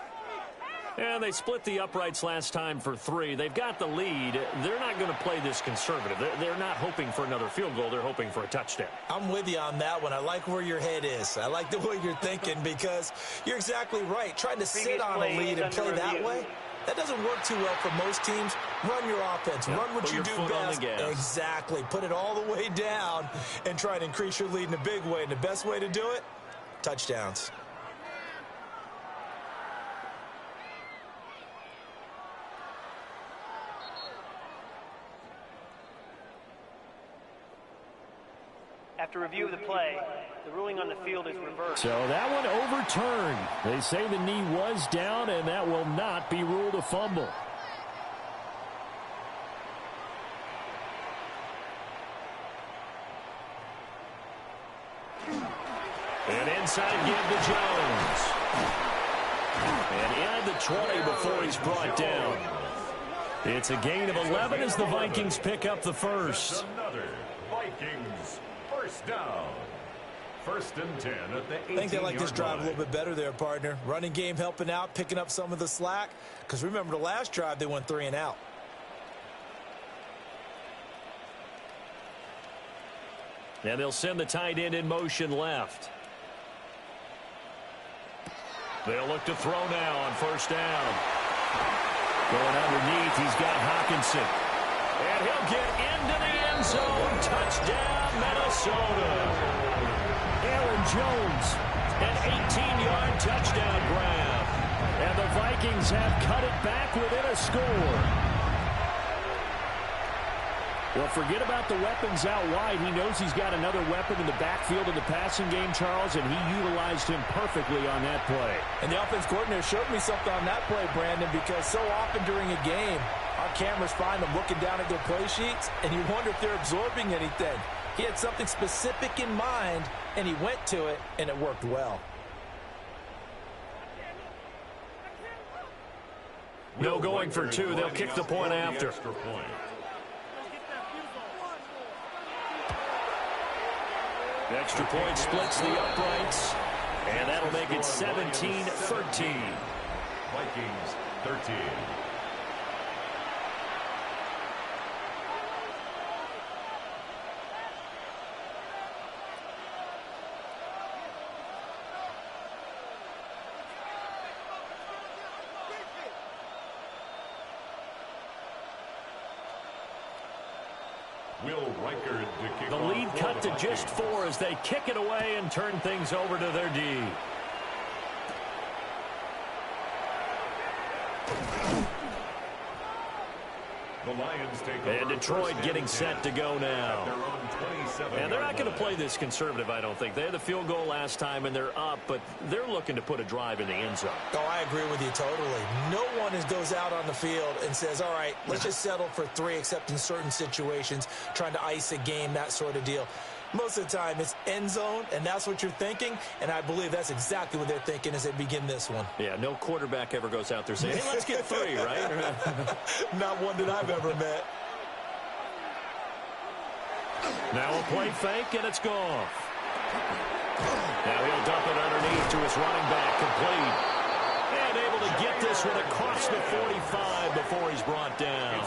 And they split the uprights last time for 3. They've got the lead. They're not going to play this conservative. They're not hoping for another field goal. They're hoping for a touchdown. I'm with you on that one. I like where your head is. I like the way you're thinking, because you're exactly right. Trying to sit on a lead and play that way, that doesn't work too well for most teams. Run your offense. Run what you do best. Exactly. Put it all the way down and try and increase your lead in a big way. And the best way to do it, touchdowns. After review of the play, the ruling on the field is reversed. So that one overturned. They say the knee was down, and that will not be ruled a fumble. And inside give to Jones. And in the 20 before he's brought down. It's a gain of 11 as the Vikings pick up the first. Another Vikings first down. 1st and 10 at the 18-yard line. I think they like this drive a little bit better there, partner. Running game helping out, picking up some of the slack. Because remember, the last drive, they went 3 and out. And they'll send the tight end in motion left. They'll look to throw now on 1st down. Going underneath, he's got Hawkinson. And he'll get into the end zone. Touchdown, Minnesota. Aaron Jones, an 18-yard touchdown grab. And the Vikings have cut it back within a score. Well, forget about the weapons out wide. He knows he's got another weapon in the backfield in the passing game, Charles, and he utilized him perfectly on that play. And the offense coordinator showed me something on that play, Brandon, because so often during a game, our cameras find them looking down at their play sheets, and you wonder if they're absorbing anything. He had something specific in mind, and he went to it, and it worked well. No going for 2. They'll kick the point after. The extra point splits the uprights, and that'll make it 17-13. Vikings 13. The lead cut to just 4 as they kick it away and turn things over to their D. The Lions take And Detroit getting set to go now. And they're not going to play this conservative, I don't think. They had the field goal last time, and they're up, but they're looking to put a drive in the end zone. Oh, I agree with you totally. No one goes out on the field and says, all right, let's just settle for 3, except in certain situations, trying to ice a game, that sort of deal. Most of the time, it's end zone, and that's what you're thinking, and I believe that's exactly what they're thinking as they begin this one. Yeah, no quarterback ever goes out there saying, hey, let's get 3, right? Not one that I've ever met. Now a play fake, and it's gone. Now he'll dump it underneath to his running back, complete. And able to get this one across the 45 before he's brought down.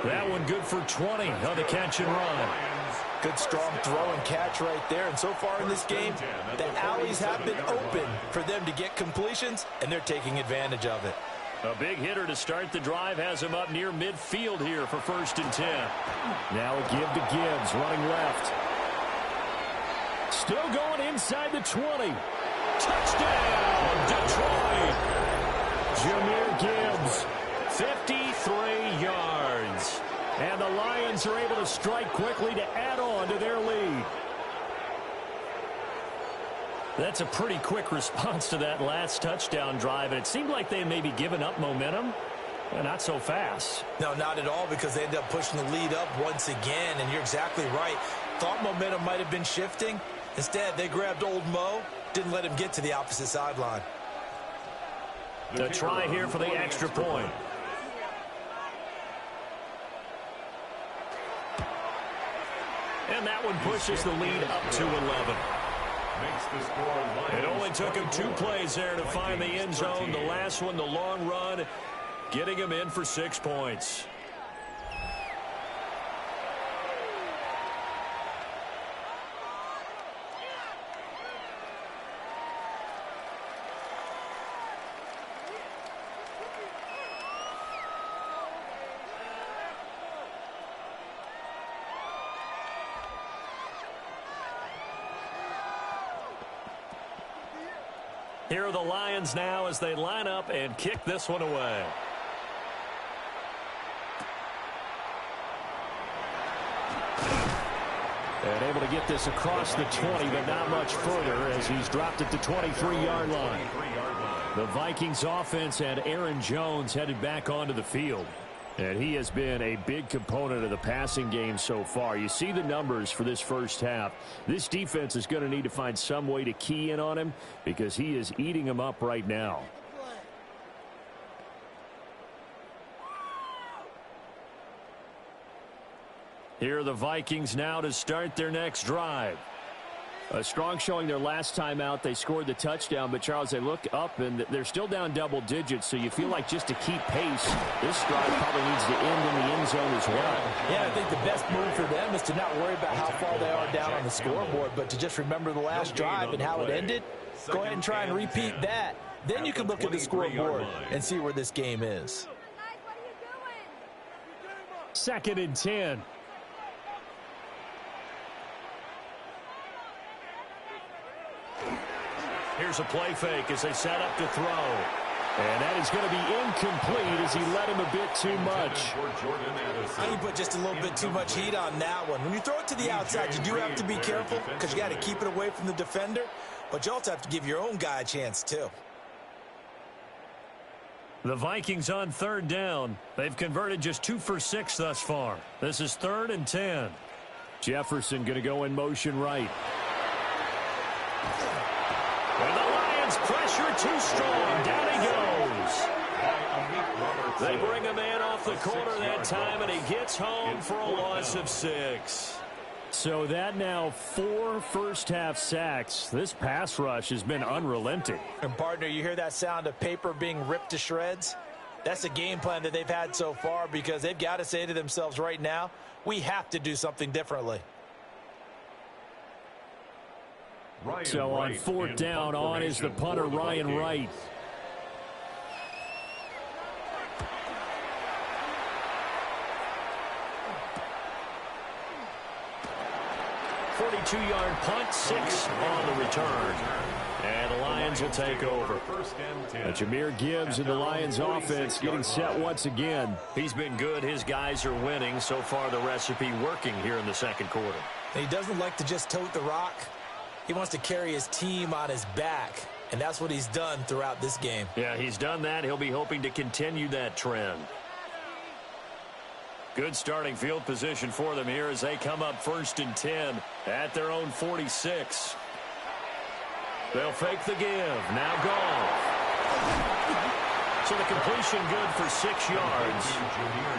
That one good for 20 on the catch and run. Good strong throw and catch right there. And so far in this game, the alleys have been open for them to get completions, and they're taking advantage of it. A big hitter to start the drive has him up near midfield here for 1st and 10. Now a give to Gibbs, running left. Still going inside the 20. Touchdown, Detroit! Jahmyr Gibbs. 53 yards. And the Lions are able to strike quickly to add on to their lead. That's a pretty quick response to that last touchdown drive, and it seemed like they had maybe given up momentum. Well, not so fast. No, not at all, because they ended up pushing the lead up once again, and you're exactly right. Thought momentum might have been shifting. Instead, they grabbed old Mo, didn't let him get to the opposite sideline. The try here for the extra point. And that one pushes the lead up to 11. It only took him 2 plays there to find the end zone. The last one, the long run, getting him in for 6 points. Here are the Lions now as they line up and kick this one away. And able to get this across the 20, but not much further as he's dropped at the 23-yard line. The Vikings offense had Aaron Jones headed back onto the field. And he has been a big component of the passing game so far. You see the numbers for this first half. This defense is going to need to find some way to key in on him because he is eating them up right now. Here are the Vikings now to start their next drive. A strong showing their last time out. They scored the touchdown, but, Charles, they look up, and they're still down double digits, so you feel like just to keep pace, this drive probably needs to end in the end zone as well. Yeah, I think the best move for them is to not worry about how far they are down on the scoreboard, but to just remember the last drive and how it ended. Go ahead and try and repeat that. Then you can look at the scoreboard and see where this game is. 2nd and 10. Here's a play fake as they set up to throw. And that is going to be incomplete as he let him a bit too much. I think put just a little bit too much heat on that one. When you throw it to the outside, you do have to be careful because you got to keep it away from the defender. But you also have to give your own guy a chance, too. The Vikings on 3rd down. They've converted just 2 for 6 thus far. This is 3rd and 10. Jefferson going to go in motion right. And the Lions pressure too strong. Down he goes. They bring him in off the corner that time, and he gets home for a loss of 6. So that now 4 first-half sacks. This pass rush has been unrelenting. And, partner, you hear that sound of paper being ripped to shreds? That's the game plan that they've had so far because they've got to say to themselves right now, we have to do something differently. So on 4th down, on is the punter, Ryan Wright. .42-yard punt, 6 on the return. And the Lions will take over. Jameer Gibbs and the Lions offense getting set once again. He's been good. His guys are winning. So far, the recipe working here in the second quarter. He doesn't like to just tote the rock. He wants to carry his team on his back, and that's what he's done throughout this game. Yeah, he's done that. He'll be hoping to continue that trend. Good starting field position for them here as they come up 1st and 10 at their own 46. They'll fake the give. Now Goff. So the completion good for 6 yards.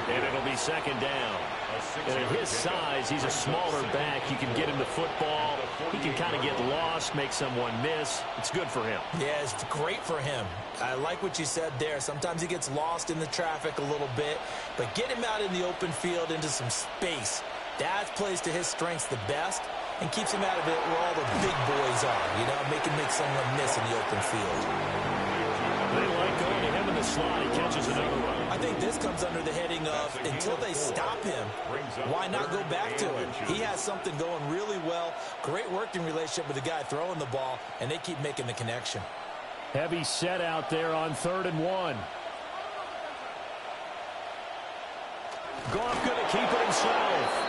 And it'll be 2nd down. And at his size, he's a smaller back. You can get him the football. He can kind of get lost, make someone miss. It's good for him. Yeah, it's great for him. I like what you said there. Sometimes he gets lost in the traffic a little bit, but get him out in the open field into some space. That plays to his strengths the best and keeps him out of it where all the big boys are, you know, make someone miss in the open field. They like going to him in the slot. He catches another one. I think this comes under the heading of until they stop him, why not go back to him? He has something going really well, great working relationship with the guy throwing the ball, and they keep making the connection. Heavy set out there on 3rd and 1. Goff going to keep it himself.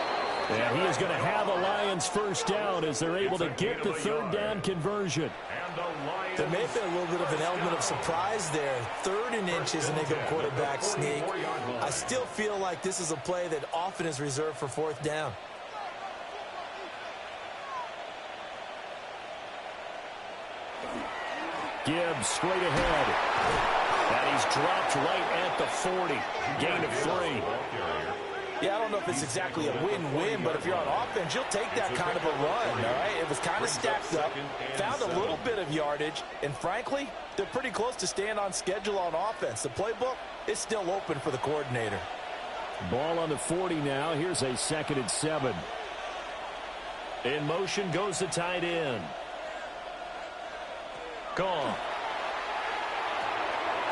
And he is going to have a Lions first down as they're able to get the 3rd down conversion. There may have been a little bit of an element of surprise there. 3rd and inches, and they go quarterback sneak. I still feel like this is a play that often is reserved for 4th down. Gibbs straight ahead. And he's dropped right at the 40. Gain of 3. Yeah, I don't know if it's exactly a win-win, but if you're on offense, you'll take that kind of a run, all right? It was kind of stacked up, found a little bit of yardage, and frankly, they're pretty close to staying on schedule on offense. The playbook is still open for the coordinator. Ball on the 40 now. Here's a 2nd and 7. In motion goes the tight end. Gone.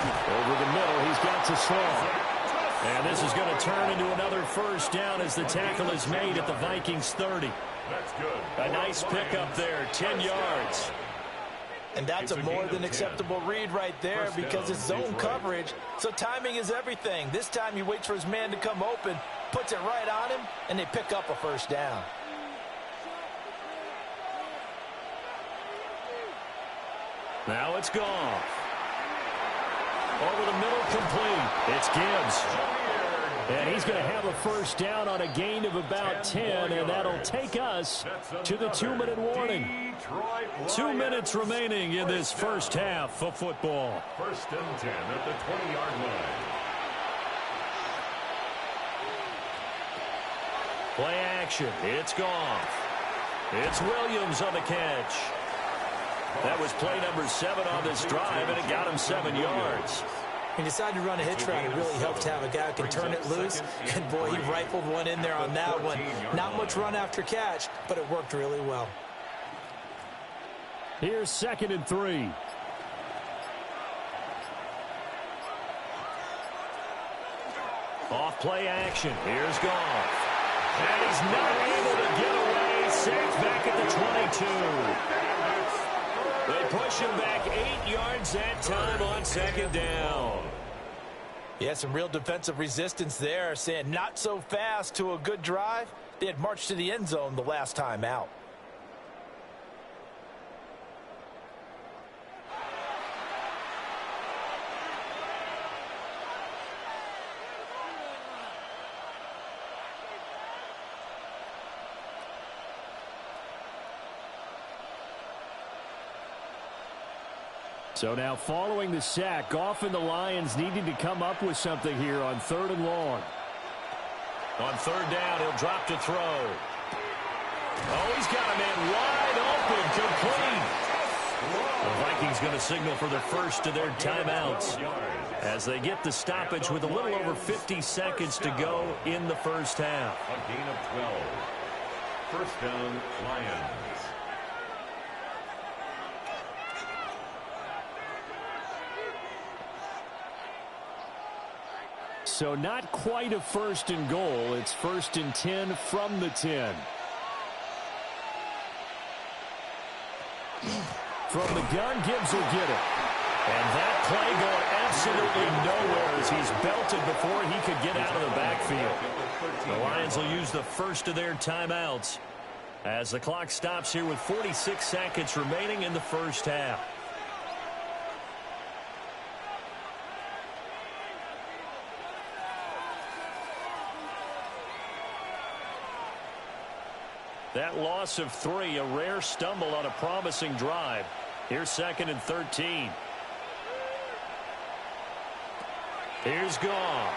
Over the middle, he's got to throw. And this is going to turn into another first down as the tackle is made at the Vikings 30. That's good. A nice pickup there, 10 yards. And that's a more than acceptable read right there because it's zone coverage, so timing is everything. This time he waits for his man to come open, puts it right on him, and they pick up a first down. Now it's Goff. Over the middle, complete. It's Gibbs. And he's going to have a first down on a gain of about 10, and that'll take us to the 2-minute warning. 2 minutes remaining in this first half of football. 1st and 10 at the 20-yard line. Play action. It's Goff. It's Williams on the catch. That was play number 7 on this drive, and it got him 7 yards. He decided to run a hitch route. It really helped to have a guy who can turn it loose. And, boy, he rifled one in there on that one. Not much run after catch, but it worked really well. Here's 2nd and 3. Off play action. Here's Goff. And he's not able to get away. Safe back at the 22. They push him back 8 yards that time on 2nd down. Yeah, some real defensive resistance there, saying not so fast to a good drive. They had marched to the end zone the last time out. So now following the sack, Goff and the Lions needing to come up with something here on 3rd and long. On 3rd down, he'll drop to throw. Oh, he's got a man wide open, complete. The Vikings going to signal for the first of their timeouts as they get the stoppage with a little over 50 seconds to go in the first half. A gain of 12. 1st down, Lions. So not quite a 1st and goal. It's 1st and 10 from the 10. From the gun, Gibbs will get it. And that play going absolutely nowhere as he's belted before he could get out of the backfield. The Lions will use the first of their timeouts as the clock stops here with 46 seconds remaining in the first half. That loss of 3, a rare stumble on a promising drive. Here's 2nd and 13. Here's Goff.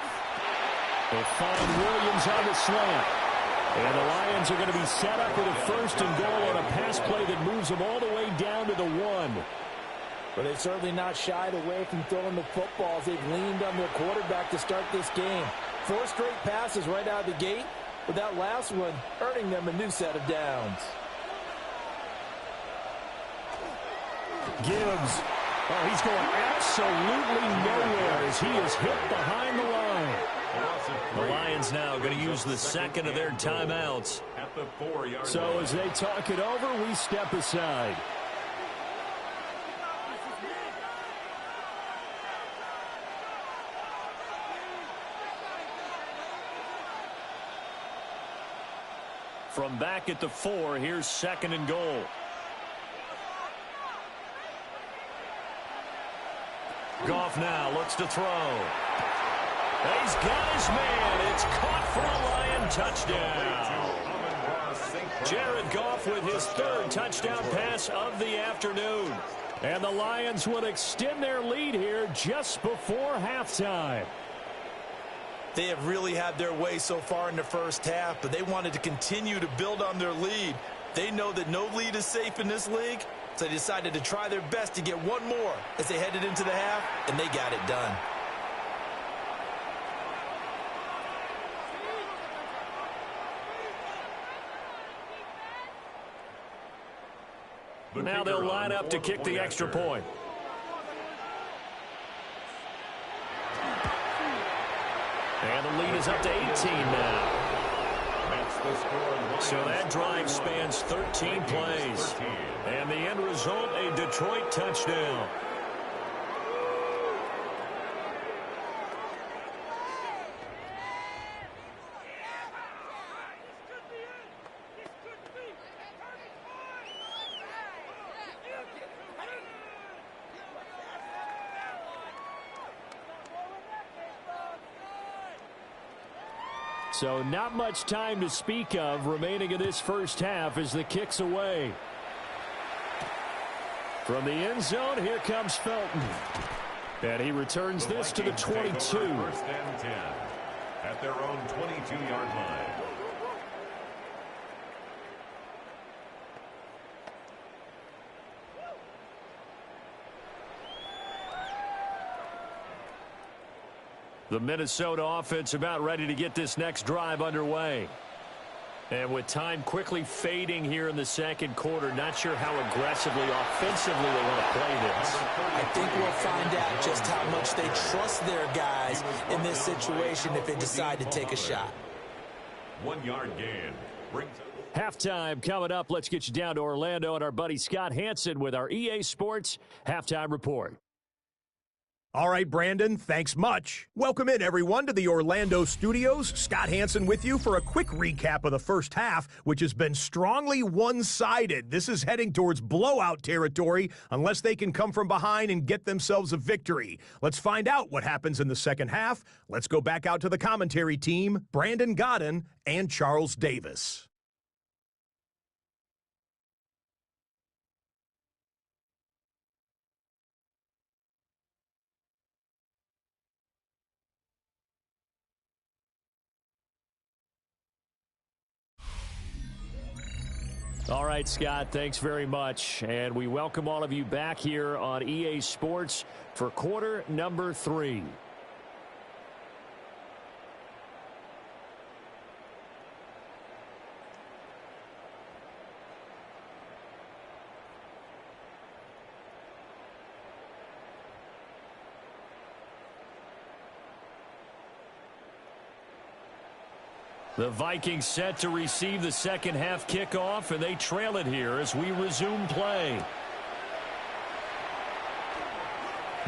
They find Williams on the slant. And the Lions are going to be set up with a 1st and goal on a pass play that moves them all the way down to the 1. But they've certainly not shied away from throwing the footballs. They've leaned on their quarterback to start this game. 4 straight passes right out of the gate, with that last one earning them a new set of downs. Gibbs. Oh, he's going absolutely nowhere as he is hit behind the line. The Lions now going to use the 2nd of their timeouts. So as they talk it over, we step aside. From back at the 4, here's 2nd and goal. Goff now looks to throw. He's got his man. It's caught for a Lion touchdown. Jared Goff with his 3rd touchdown pass of the afternoon. And the Lions would extend their lead here just before halftime. They have really had their way so far in the first half, but they wanted to continue to build on their lead. They know that no lead is safe in this league, so they decided to try their best to get one more as they headed into the half, and they got it done. Now they'll line up to kick the extra point. And the lead is up to 18 now. So that drive spans 13 plays. And the end result, a Detroit touchdown. So not much time to speak of remaining in this first half as the kick's away. From the end zone, here comes Felton. And he returns this to the 22. 1st and 10 at their own 22-yard line. The Minnesota offense about ready to get this next drive underway. And with time quickly fading here in the 2nd quarter, not sure how aggressively, offensively they want to play this. I think we'll find out just how much they trust their guys in this situation if they decide to take a shot. 1-yard gain. Halftime coming up. Let's get you down to Orlando and our buddy Scott Hansen with our EA Sports Halftime Report. All right, Brandon, thanks much. Welcome in, everyone, to the Orlando studios. Scott Hansen with you for a quick recap of the first half, which has been strongly one-sided. This is heading towards blowout territory unless they can come from behind and get themselves a victory. Let's find out what happens in the second half. Let's go back out to the commentary team, Brandon Godden and Charles Davis. All right, Scott, thanks very much. And we welcome all of you back here on EA Sports for quarter number 3. The Vikings set to receive the second half kickoff, and they trail it here as we resume play.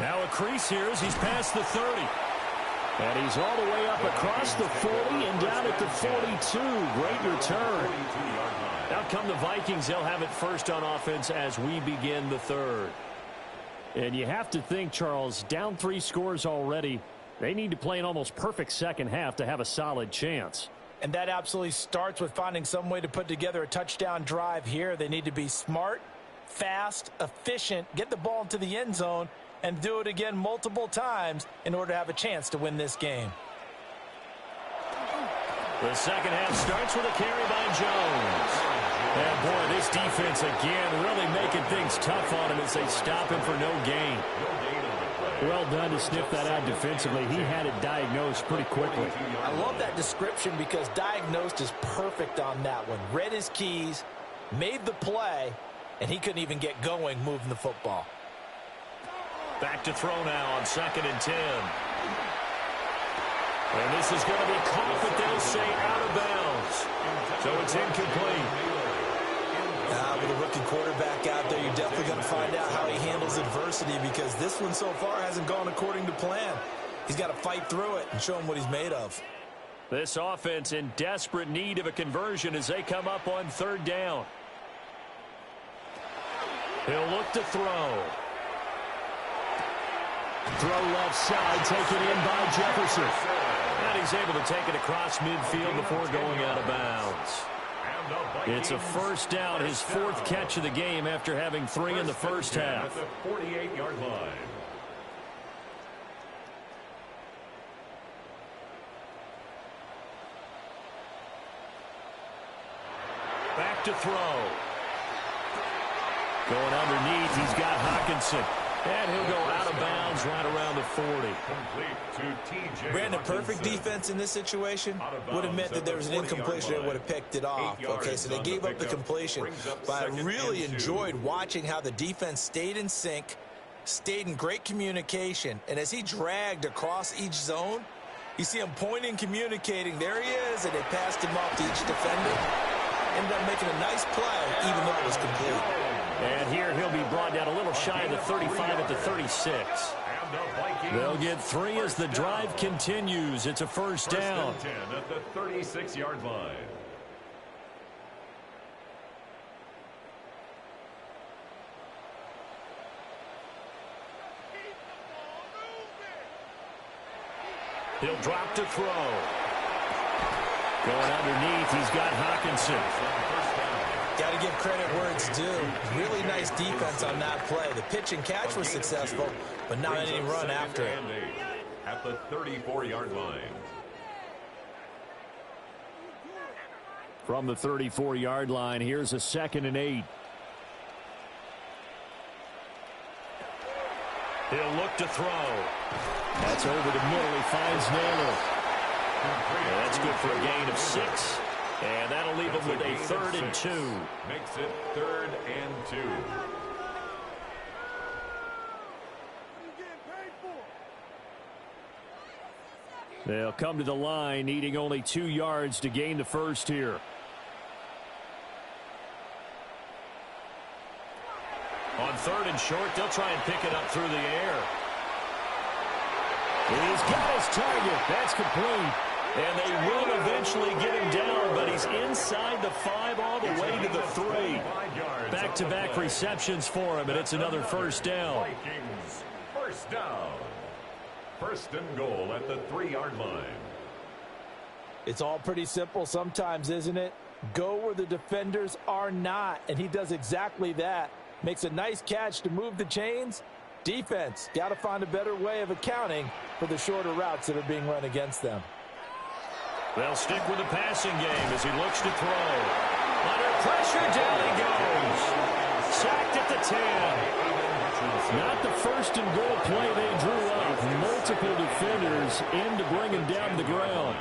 Now a crease here as he's past the 30. And he's all the way up across the 40 and down at the 42. Great return. Out come the Vikings. They'll have it first on offense as we begin the third. And you have to think, Charles, down 3 scores already. They need to play an almost perfect second half to have a solid chance. And that absolutely starts with finding some way to put together a touchdown drive here. They need to be smart, fast, efficient, get the ball into the end zone, and do it again multiple times in order to have a chance to win this game. The second half starts with a carry by Jones. And boy, this defense again really making things tough on him as they stop him for no gain. Well done to sniff that out defensively. He had it diagnosed pretty quickly. I love that description because diagnosed is perfect on that one. Read his keys, made the play, and he couldn't even get going moving the football. Back to throw now on 2nd and 10. And this is going to be caught, but they'll say out of bounds. So it's incomplete. With a rookie quarterback out there, you're definitely going to find out how he handles adversity because this one so far hasn't gone according to plan. He's got to fight through it and show him what he's made of. This offense in desperate need of a conversion as they come up on 3rd down. He'll look to throw. Throw left side, taken in by Jefferson. And he's able to take it across midfield before going out of bounds. It's a first down, his 4th catch of the game after having 3 in the first half. At the 48-yard line. Back to throw. Going underneath, he's got Hockenson. And he'll go out of bounds right around the 40. Brandon, perfect defense in this situation would have meant that there was an incompletion that would have picked it off. Okay, so they gave up the completion. But I really enjoyed watching how the defense stayed in sync, stayed in great communication. And as he dragged across each zone, you see him pointing, communicating. There he is, and they passed him off to each defender. Ended up making a nice play, even though it was complete. And here he'll be brought down a little shy of the 35 at the 36. They'll get 3 as the drive continues. It's a first down. 10 at the 36-yard line. He'll drop to throw. Going underneath, he's got Hockenson. Got to give credit where it's due. Really nice defense on that play. The pitch and catch was successful, but not any run after it. At the 34-yard line. From the 34-yard line, here's a 2nd and 8. He'll look to throw. That's over the middle. He finds Naylor. Yeah, that's good for a gain of 6. And that'll leave him with a 3rd and 2. Makes it 3rd and 2. They'll come to the line, needing only 2 yards to gain the first here. On 3rd and short, they'll try and pick it up through the air. He's got his target. That's complete. And they will eventually get him down, but he's inside the 5 all the way to the 3. Back-to-back receptions for him, and it's another first down. Vikings, first down. 1st and goal at the 3-yard line. It's all pretty simple sometimes, isn't it? Go where the defenders are not, and he does exactly that. Makes a nice catch to move the chains. Defense, got to find a better way of accounting for the shorter routes that are being run against them. They'll stick with the passing game as he looks to throw. Under pressure, down he goes. Sacked at the 10. Not the 1st and goal play they drew up. Multiple defenders in to bring him down to the ground.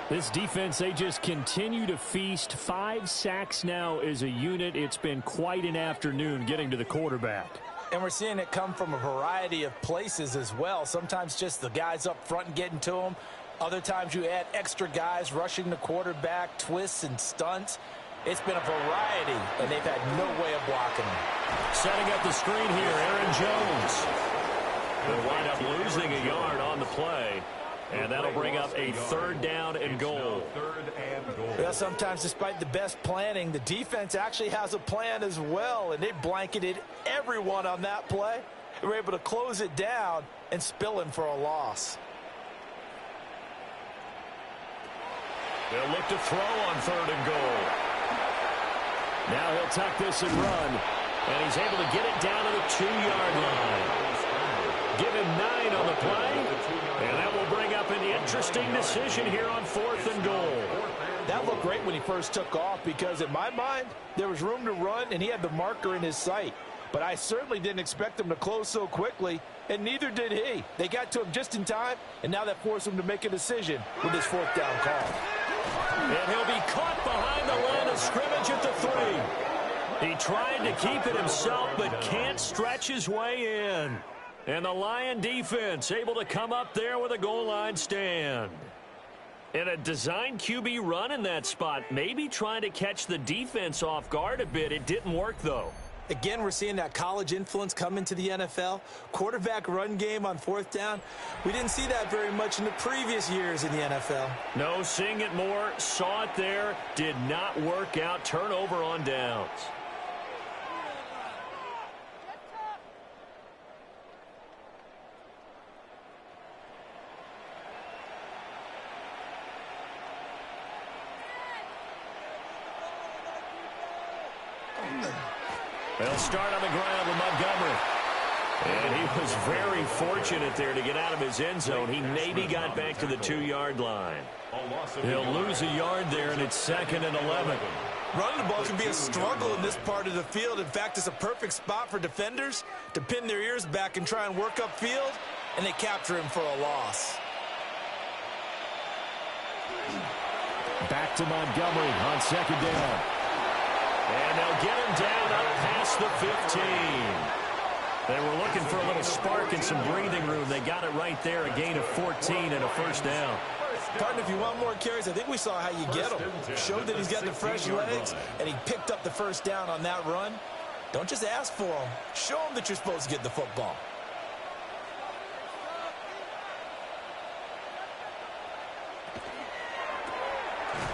This defense, they just continue to feast. 5 sacks now as a unit. It's been quite an afternoon getting to the quarterback. And we're seeing it come from a variety of places as well. Sometimes just the guys up front and getting to them. Other times you add extra guys rushing the quarterback, twists and stunts. It's been a variety, and they've had no way of blocking them. Setting up the screen here, Aaron Jones. They'll wind up losing a yard on the play. And that'll bring up a 3rd down and goal. Well, sometimes despite the best planning, the defense actually has a plan as well, and they blanketed everyone on that play. They were able to close it down and spill him for a loss. They'll look to throw on 3rd and goal. Now he'll tuck this and run, and he's able to get it down to the 2-yard line. Give him 9 on the play, and that will bring up an interesting decision here on 4th and goal. That looked great when he first took off because, in my mind, there was room to run, and he had the marker in his sight. But I certainly didn't expect him to close so quickly, and neither did he. They got to him just in time, and now that forced him to make a decision with his 4th down call. And he'll be caught behind the line of scrimmage at the 3. He tried to keep it himself, but can't stretch his way in. And the Lion defense able to come up there with a goal line stand. And a design QB run in that spot, maybe trying to catch the defense off guard a bit. It didn't work, though. Again, we're seeing that college influence come into the NFL. Quarterback run game on 4th down. We didn't see that very much in the previous years in the NFL. No, seeing it more, saw it there, did not work out. Turnover on downs. They'll start on the ground with Montgomery. And he was very fortunate there to get out of his end zone. He maybe got back to the 2-yard line. He'll lose a yard there, and it's 2nd and 11. Running the ball can be a struggle in this part of the field. In fact, it's a perfect spot for defenders to pin their ears back and try and work upfield, and they capture him for a loss. Back to Montgomery on 2nd down. And they'll get him down up past the 15. They were looking for a little spark and some breathing room. They got it right there, a gain of 14 and a 1st down. Partner, if you want more carries, I think we saw how you get him. Showed that he's got the fresh legs, and he picked up the 1st down on that run. Don't just ask for him. Show him that you're supposed to get the football.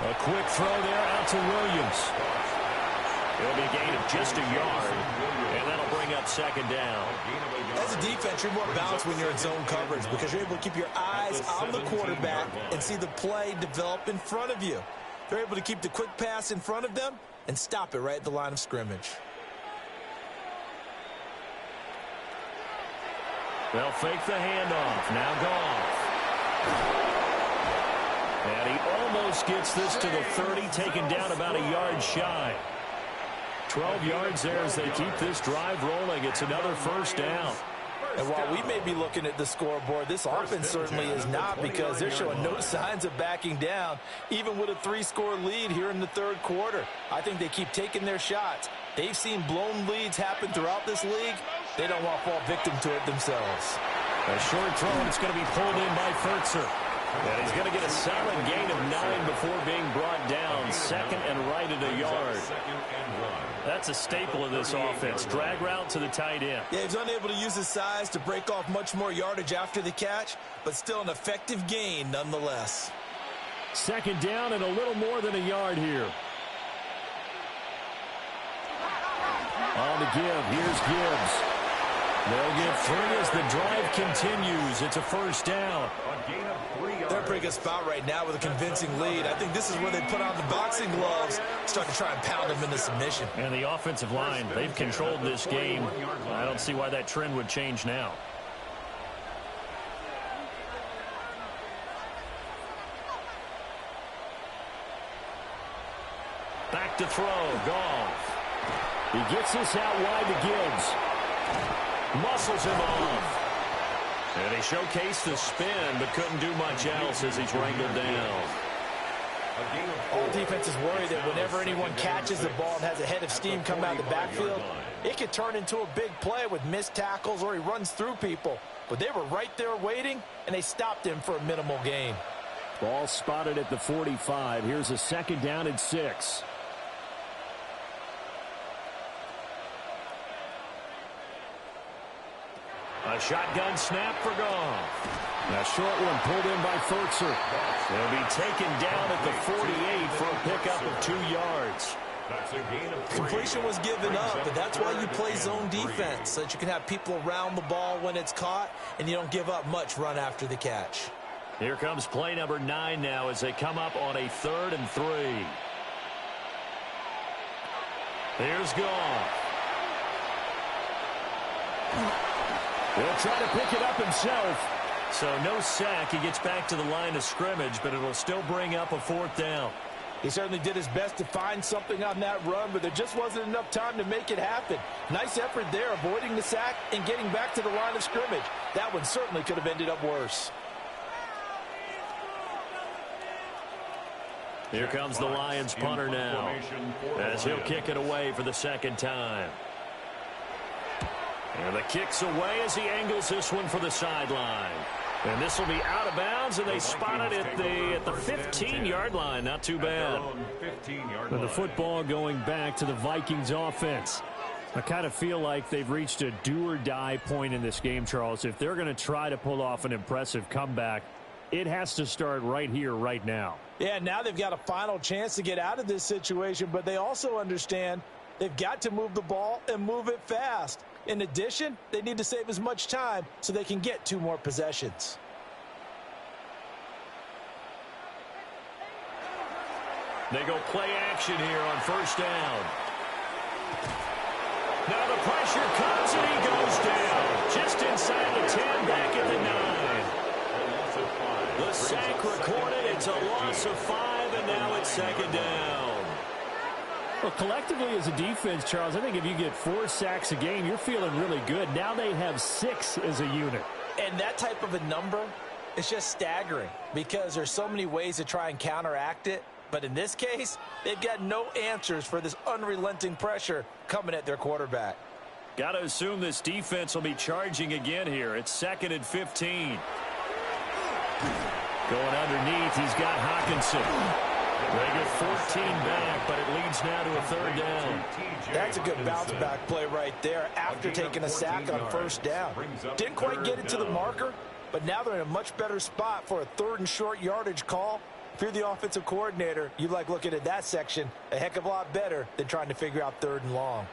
A quick throw there out to Williams. It'll be a gain of just a yard, and that'll bring up 2nd down. As a defense, you're more balanced when you're in zone coverage because you're able to keep your eyes on the quarterback and see the play develop in front of you. They're able to keep the quick pass in front of them and stop it right at the line of scrimmage. They'll fake the handoff. Now Goff. And he almost gets this to the 30, taken down about a yard shy. 12 yards there as they keep this drive rolling. It's another 1st down. And while we may be looking at the scoreboard, this offense certainly is not because they're showing no signs of backing down, even with a 3-score lead here in the 3rd quarter. I think they keep taking their shots. They've seen blown leads happen throughout this league. They don't want to fall victim to it themselves. A short throw, and it's going to be pulled in by Furtzer. And he's going to get a solid gain of 9 before being brought down. 2nd and right at a yard. That's a staple of this offense. Drag route to the tight end. Yeah, he's unable to use his size to break off much more yardage after the catch, but still an effective gain nonetheless. 2nd down and a little more than a yard here. On the give, here's Gibbs. They'll get 3 as the drive continues. It's a 1st down. They're in a pretty good spot right now with a convincing lead. I think this is where they put on the boxing gloves, start to try and pound them into submission. And the offensive line, they've controlled this game. I don't see why that trend would change now. Back to throw, Goff. He gets this out wide to Gibbs. Muscles him off. And he showcased the spin, but couldn't do much else as he's wrangled down. All defenses worry that whenever anyone catches the ball and has a head of steam come out of the backfield, it could turn into a big play with missed tackles or he runs through people. But they were right there waiting, and they stopped him for a minimal gain. Ball spotted at the 45. Here's a 2nd down and 6. A shotgun snap for Goff. A short one pulled in by Furtzer. They'll be taken down at the 48 for a pickup of 2 yards. That's a gain of 3. Completion was given up, but that's why you play zone defense, so that you can have people around the ball when it's caught, and you don't give up much run after the catch. Here comes play number 9 now as they come up on a 3rd and 3. Here's Goff. He'll try to pick it up himself. So no sack. He gets back to the line of scrimmage, but it'll still bring up a 4th down. He certainly did his best to find something on that run, but there just wasn't enough time to make it happen. Nice effort there, avoiding the sack and getting back to the line of scrimmage. That one certainly could have ended up worse. Here comes the Lions punter now, as he'll kick it away for the 2nd time. And the kick's away as he angles this one for the sideline. And this will be out of bounds, and they spot it at the 15-yard line. Not too bad. With the football going back to the Vikings offense. I kind of feel like they've reached a do-or-die point in this game, Charles. If they're going to try to pull off an impressive comeback, it has to start right here, right now. Yeah, now they've got a final chance to get out of this situation, but they also understand they've got to move the ball and move it fast. In addition, they need to save as much time so they can get 2 more possessions. They go play action here on 1st down. Now the pressure comes and he goes down. Just inside the 10, back at the 9. The sack recorded. It's a loss of 5, and now it's 2nd down. Well, collectively as a defense, Charles, I think if you get 4 sacks a game, you're feeling really good. Now they have 6 as a unit. And that type of a number is just staggering because there's so many ways to try and counteract it. But in this case, they've got no answers for this unrelenting pressure coming at their quarterback. Got to assume this defense will be charging again here. It's 2nd and 15. Going underneath, he's got Hawkinson. They get 14 back, but it leads now to a 3rd down. That's a good bounce-back play right there after taking a sack on 1st down. Didn't quite get it to the marker, but now they're in a much better spot for a 3rd and short yardage call. If you're the offensive coordinator, you like looking at that section a heck of a lot better than trying to figure out 3rd and long.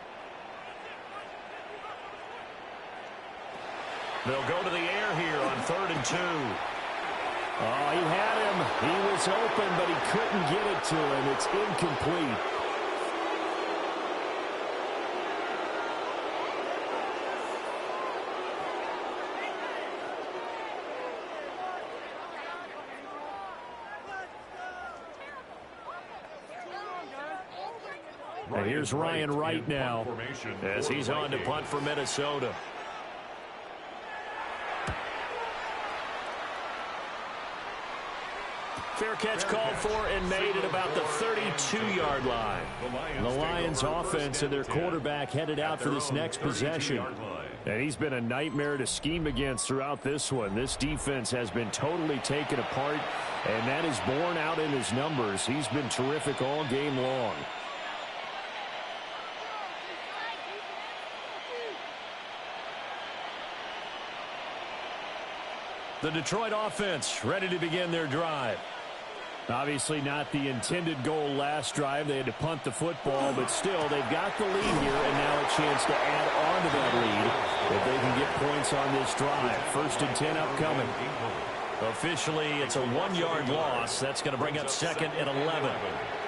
They'll go to the air here on 3rd and 2. Oh, he had him. He was open, but he couldn't get it to him. It's incomplete. And here's Ryan Wright now as he's on to punt for Minnesota. Fair catch called for and made at about the 32-yard line. The Lions offense and their quarterback headed out for this next possession. And he's been a nightmare to scheme against throughout this one. This defense has been totally taken apart, and that is borne out in his numbers. He's been terrific all game long. The Detroit offense ready to begin their drive. Obviously not the intended goal last drive. They had to punt the football, but still, they've got the lead here, and now a chance to add on to that lead if they can get points on this drive. 1st and 10 upcoming. Officially, it's a 1-yard loss. That's going to bring up 2nd and 11.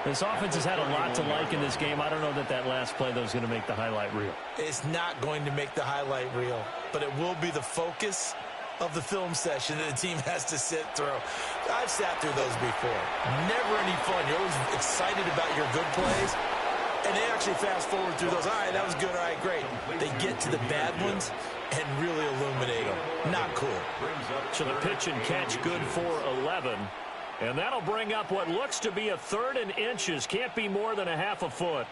This offense has had a lot to like in this game. I don't know that last play, though, is going to make the highlight reel. It's not going to make the highlight reel, but it will be the focus of the film session that the team has to sit through. I've sat through those before. Never any fun. You're always excited about your good plays, and they actually fast forward through those. All right, that was good. All right, great. They get to the bad ones and really illuminate them. Not cool. So the pitch and catch good for 11. And that'll bring up what looks to be a 3rd and inches. Can't be more than a half a foot.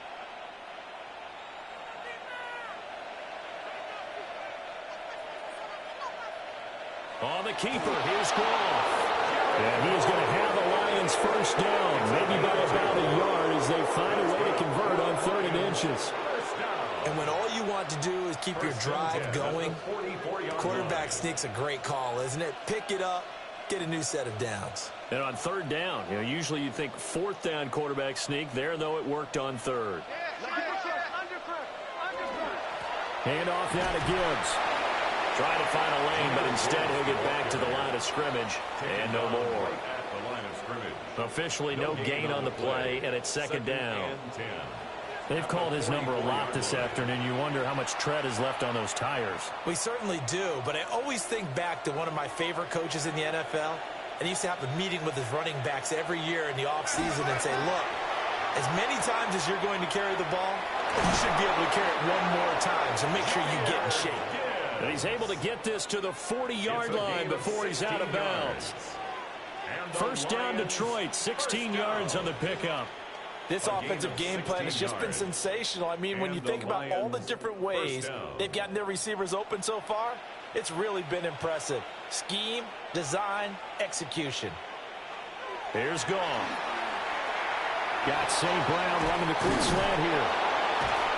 On the keeper, here's Goff. And he is going to have the Lions 1st down, maybe by about a yard as they find a way to convert on 3rd and inches. And when all you want to do is keep your drive going, the quarterback quarterback sneak's a great call, isn't it? Pick it up, get a new set of downs. And on third down, usually you'd think fourth down quarterback sneak. There, though, it worked on third. Hand off now to Gibbs. Trying to find a lane, but instead he'll get back to the line of scrimmage. And no more. Officially no gain on the play, and it's second down. They've called his number a lot this afternoon. You wonder how much tread is left on those tires. We certainly do, but I always think back to one of my favorite coaches in the NFL. And he used to have a meeting with his running backs every year in the offseason and say, look, as many times as you're going to carry the ball, you should be able to carry it one more time, so make sure you get in shape. And he's able to get this to the 40-yard line before he's out of bounds. First down, Detroit, 16 yards on the pickup. This offensive game plan has just been sensational. I mean, when you think about all the different ways they've gotten their receivers open so far, it's really been impressive. Scheme, design, execution. Here's Gone. Got St. Brown running the quick slant here.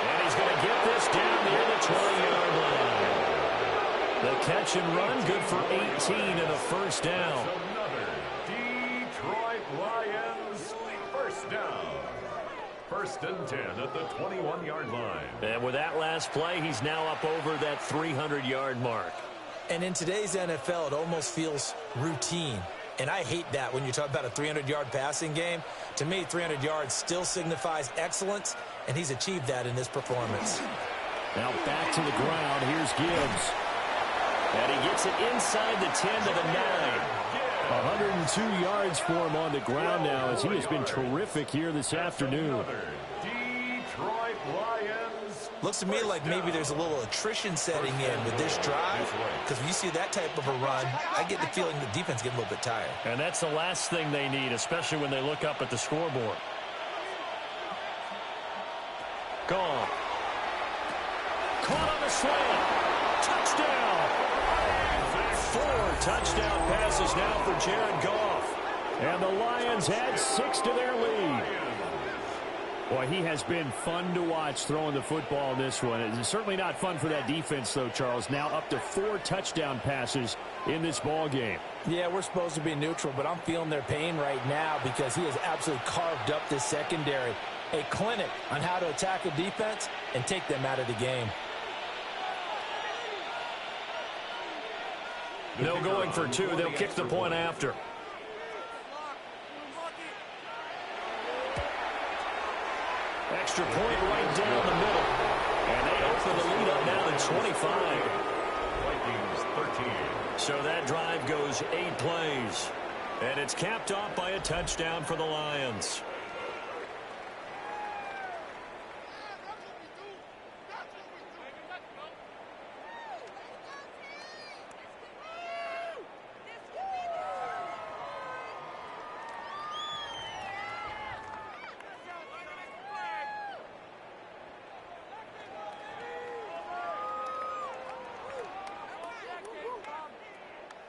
And he's going to get this down near the 20-yard line. The catch and run, good for 18 and a first down. Detroit Lions first down. First and 10 at the 21-yard line. And with that last play, he's now up over that 300-yard mark. And in today's NFL, it almost feels routine. And I hate that when you talk about a 300-yard passing game. To me, 300 yards still signifies excellence, and he's achieved that in this performance. Now back to the ground. Here's Gibbs. And he gets it inside the 10 to the 9. 102 yards for him on the ground now as he has been terrific here this afternoon. Detroit Lions. Looks to me like maybe there's a little attrition setting in with this drive, because when you see that type of a run, I get the feeling the defense getting a little bit tired. And that's the last thing they need, especially when they look up at the scoreboard. Gone. Caught on the slant. Touchdown. 4 touchdown passes now for Jared Goff. And the Lions add 6 to their lead. Boy, he has been fun to watch throwing the football in this one. It's certainly not fun for that defense, though, Charles. Now up to 4 touchdown passes in this ball game. Yeah, we're supposed to be neutral, but I'm feeling their pain right now because he has absolutely carved up this secondary. A clinic on how to attack a defense and take them out of the game. No going for 2. They'll kick the point after. Extra point right down the middle. And they open the lead up now to 25. Vikings 13. So that drive goes 8 plays. And it's capped off by a touchdown for the Lions.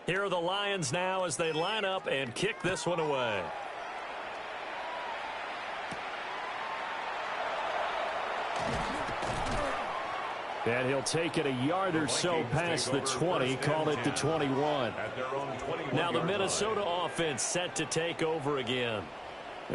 Here are the Lions now as they line up and kick this one away. And he'll take it a yard or so past the 20, call it the 21. Now the Minnesota offense set to take over again.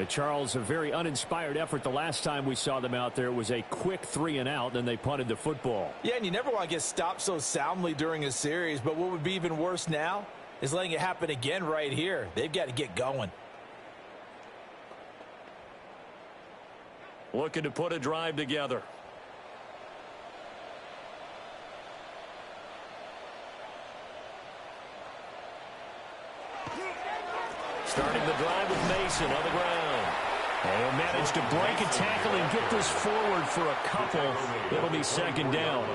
Charles, a very uninspired effort the last time we saw them out there. It was a quick 3 and out, then they punted the football. Yeah, and you never want to get stopped so soundly during a series, but what would be even worse now is letting it happen again right here. They've got to get going. Looking to put a drive together. Starting the drive with Mason on the ground. And he'll manage to break a tackle and get this forward for a couple. It'll be second down.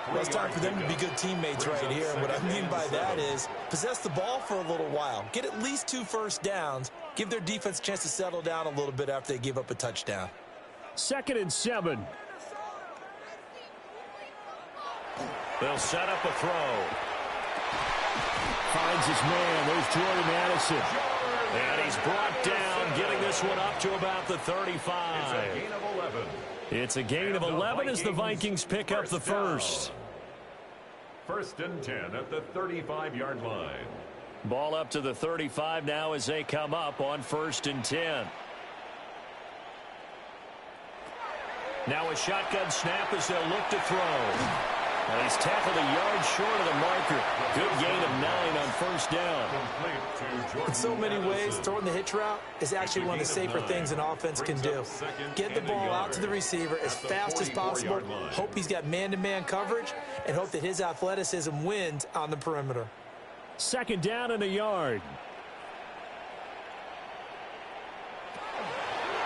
Well, it's time for them to be good teammates right here. And what I mean by that is possess the ball for a little while. Get at least 2 first downs. Give their defense a chance to settle down a little bit after they give up a touchdown. 2nd and 7. They'll set up a throw. Finds his man. There's Jordan Addison. And he's brought down, getting this one up to about the 35. It's a gain of 11. It's a gain of 11 as the Vikings pick up the first. First and 10 at the 35-yard line. Ball up to the 35 now as they come up on 1st and 10. Now a shotgun snap as they'll look to throw. And he's tackled a yard short of the marker. Good gain of 9 on 1st down. In so many ways, throwing the hitch route is actually one of the safer things an offense can do. Get the ball out to the receiver as fast as possible, hope he's got man-to-man coverage, and hope that his athleticism wins on the perimeter. 2nd down and a yard.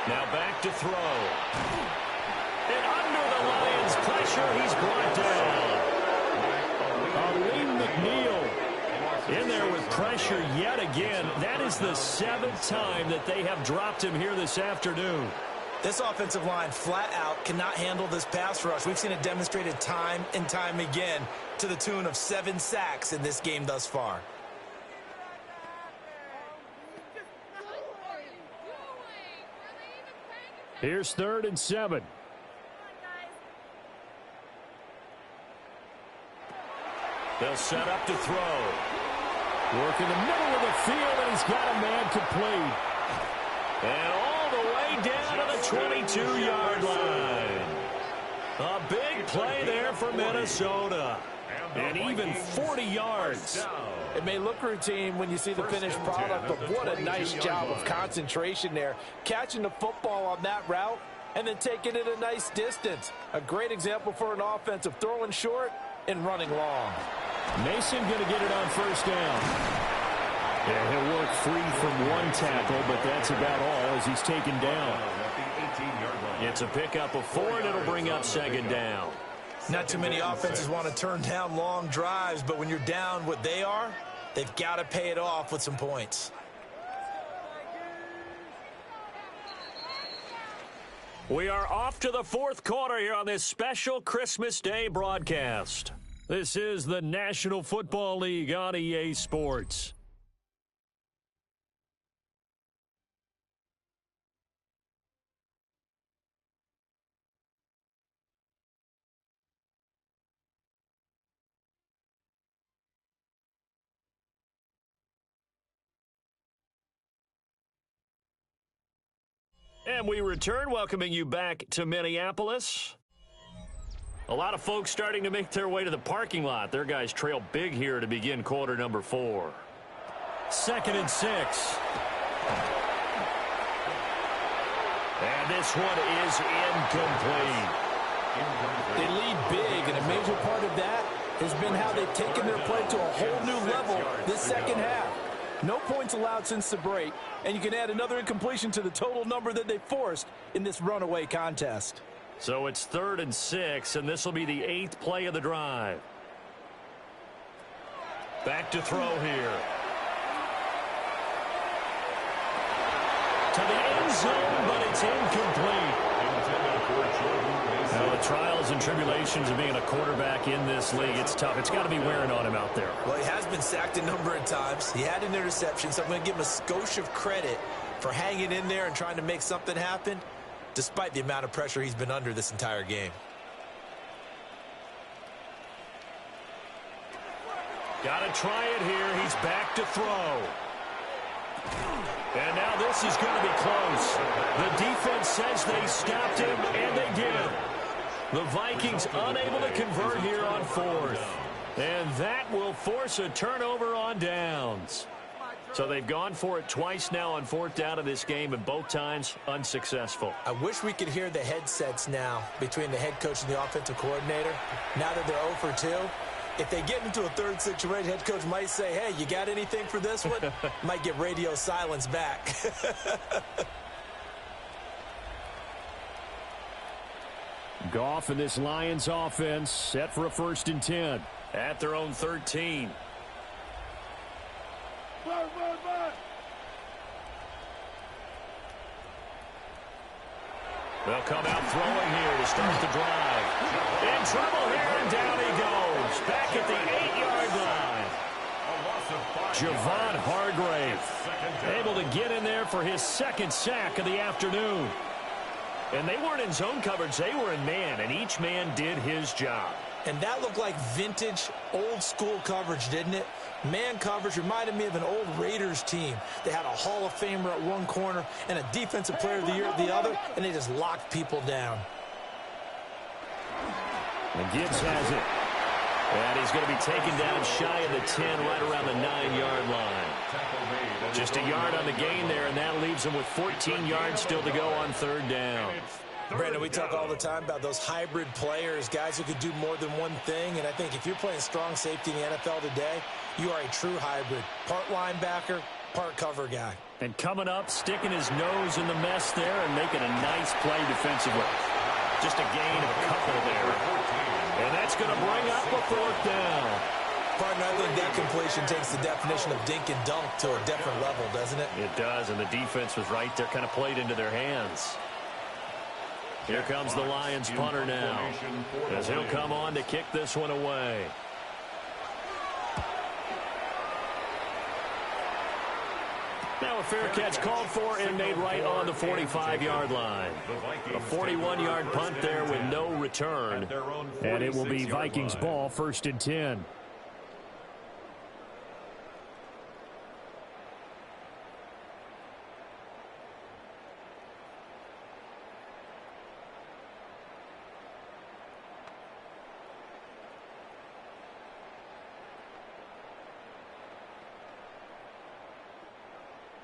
Now back to throw. And under the Lions' pressure, he's brought down. Aleem McNeil in there with pressure yet again. That is the 7th time that they have dropped him here this afternoon. This offensive line flat out cannot handle this pass rush. We've seen it demonstrated time and time again to the tune of 7 sacks in this game thus far. Here's 3rd and 7. They'll set up to throw. Work in the middle of the field, and he's got a man complete. And all the way down to the 22-yard line. A big play there for Minnesota. And even 40 yards. It may look routine when you see the finished product, but what a nice job of concentration there. Catching the football on that route and then taking it a nice distance. A great example for an offense of throwing short and running long. Mason going to get it on 1st down. Yeah, he'll work free from one tackle, but that's about all as he's taken down. It's a pickup of 4, and it'll bring up 2nd down. Not too many offenses want to turn down long drives, but when you're down what they are, they've got to pay it off with some points. We are off to the 4th quarter here on this special Christmas Day broadcast. This is the National Football League on EA Sports. And we return, welcoming you back to Minneapolis. A lot of folks starting to make their way to the parking lot. Their guys trail big here to begin quarter number 4. 2nd and 6. And this one is incomplete. They lead big, and a major part of that has been how they've taken their play to a whole new level this second half. No points allowed since the break, and you can add another incompletion to the total number that they forced in this runaway contest. So it's 3rd and 6, and this will be the 8th play of the drive. Back to throw here. To the end zone, but it's incomplete. Now, the trials and tribulations of being a quarterback in this league, it's tough. It's got to be wearing on him out there. Well, he has been sacked a number of times. He had an interception, so I'm going to give him a skosh of credit for hanging in there and trying to make something happen, despite the amount of pressure he's been under this entire game. Got to try it here. He's back to throw. And now this is going to be close. The defense says they stopped him, and they did. The Vikings unable to convert here on 4th. And that will force a turnover on downs. So they've gone for it twice now on 4th down of this game, and both times unsuccessful. I wish we could hear the headsets now between the head coach and the offensive coordinator. Now that they're 0 for 2, if they get into a third situation, head coach might say, hey, you got anything for this one? Might get radio silence back. Goff and this Lions offense set for a 1st and 10. At their own 13. They'll come out throwing here to start the drive. In trouble here, and down he goes. Back at the 8-yard line. Javon Hargrave Able to get in there for his 2nd sack of the afternoon. And they weren't in zone coverage. They were in man, and each man did his job. And that looked like vintage, old-school coverage, didn't it? Man coverage reminded me of an old Raiders team. They had a Hall of Famer at one corner and a Defensive Player of the Year at the other, and they just locked people down. And Gibbs has it. And he's going to be taken down shy of the 10, right around the 9-yard line. Just a yard on the gain there, and that leaves him with 14 yards still to go on third down. Brandon, we talk all the time about those hybrid players, guys who could do more than one thing, and I think if you're playing strong safety in the NFL today, you are a true hybrid. Part linebacker, part cover guy. And coming up, sticking his nose in the mess there and making a nice play defensively. Just a gain of a couple there. And that's going to bring up a fourth down. Partner, I think that completion takes the definition of dink and dunk to a different level, doesn't it? It does, and the defense was right there, kind of played into their hands. Here comes the Lions punter now, as he'll come on to kick this one away. Now a fair catch called for and made right on the 45-yard line. A 41-yard punt there with no return. And it will be Vikings ball, 1st and 10.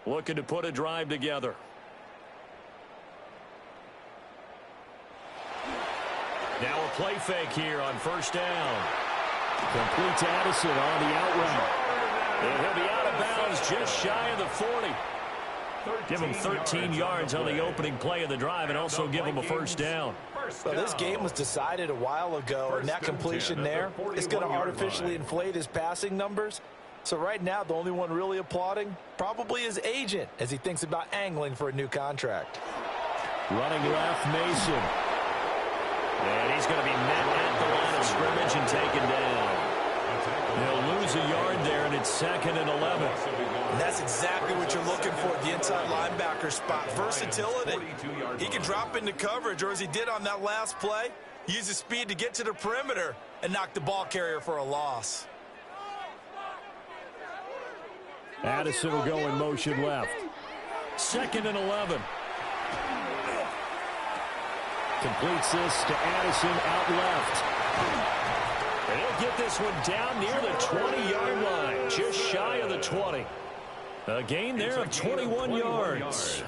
Looking to put a drive together. Now a play fake here on 1st down. Complete to Addison on the out route. And he'll be out of bounds just shy of the 40. Give him 13 yards on the opening play of the drive and also give him a 1st down. Well, this game was decided a while ago, and that completion there is going to artificially inflate his passing numbers. So right now, the only one really applauding probably his agent as he thinks about angling for a new contract. Running left, Mason. And he's going to be met at the line of scrimmage and taken down. They'll lose a yard there, and it's 2nd and 11. And that's exactly what you're looking for at the inside linebacker spot. Versatility. He can drop into coverage, or as he did on that last play, use his speed to get to the perimeter and knock the ball carrier for a loss. Addison will go in motion left. 2nd and 11. Completes this to Addison out left. And he'll get this one down near the 20-yard line, just shy of the 20. A gain there of 21 yards.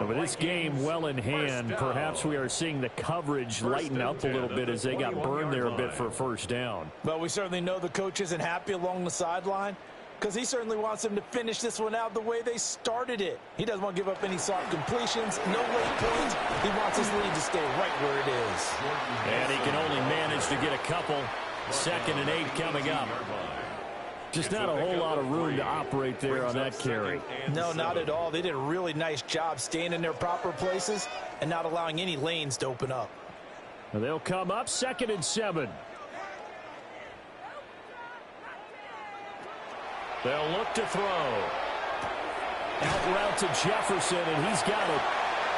And with this game well in hand, perhaps we are seeing the coverage lighten up a little bit as they got burned there a bit for a 1st down. Well, we certainly know the coach isn't happy along the sideline, because he certainly wants them to finish this one out the way they started it. He doesn't want to give up any soft completions, no late points. He wants his lead to stay right where it is. And he can only manage to get a couple. 2nd and 8 coming up. Just not a whole lot of room to operate there on that carry. No, not at all. They did a really nice job staying in their proper places and not allowing any lanes to open up. They'll come up 2nd and 7. They'll look to throw. Out route to Jefferson, and he's got it.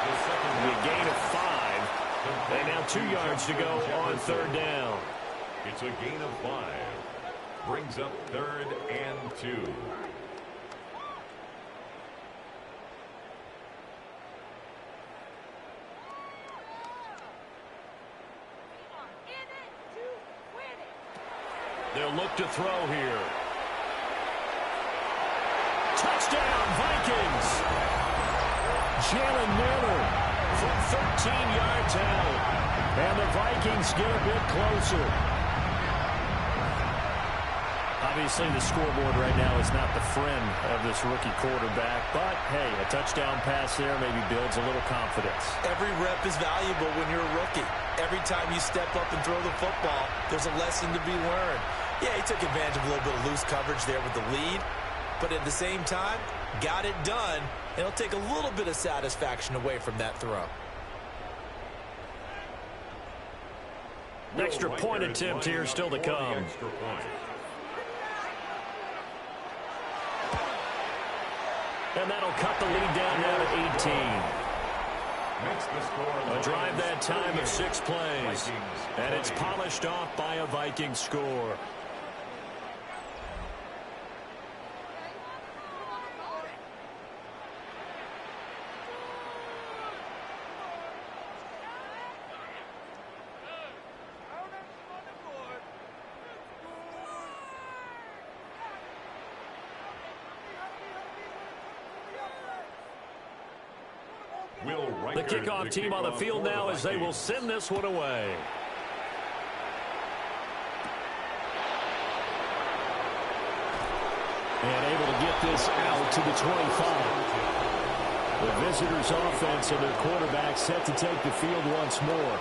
A gain of 5. And now 2 yards to go on 3rd down. It's a gain of 5. Brings up 3rd and 2. They'll look to throw here. Touchdown, Vikings! Jalen Naylor From 13 yards out. And the Vikings get a bit closer. Obviously, the scoreboard right now is not the friend of this rookie quarterback. But, hey, a touchdown pass there maybe builds a little confidence. Every rep is valuable when you're a rookie. Every time you step up and throw the football, there's a lesson to be learned. Yeah, he took advantage of a little bit of loose coverage there with the lead. But at the same time, got it done. It'll take a little bit of satisfaction away from that throw. Extra point attempt here still to come. And that'll cut the lead down now to 18. makes the score. A drive that time of 6 plays. Vikings, And it's polished off by a Vikings score. The kickoff team on the field now as they will send this one away. And able to get this out to the 25. The visitors' offense and their quarterback set to take the field once more.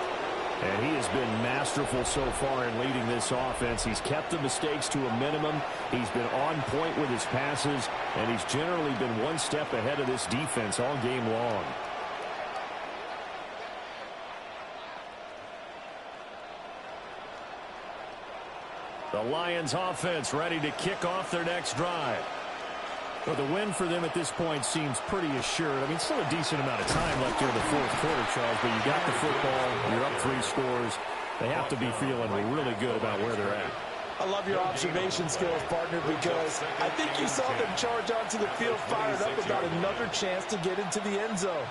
And he has been masterful so far in leading this offense. He's kept the mistakes to a minimum. He's been on point with his passes. And he's generally been one step ahead of this defense all game long. The Lions offense ready to kick off their next drive. Well, the win for them at this point seems pretty assured. I mean, still a decent amount of time left here in the fourth quarter, Charles, but you got the football, you're up 3 scores. They have to be feeling really good about where they're at. I love your observation skills, partner, because I think you saw them charge onto the field fired up about another chance to get into the end zone.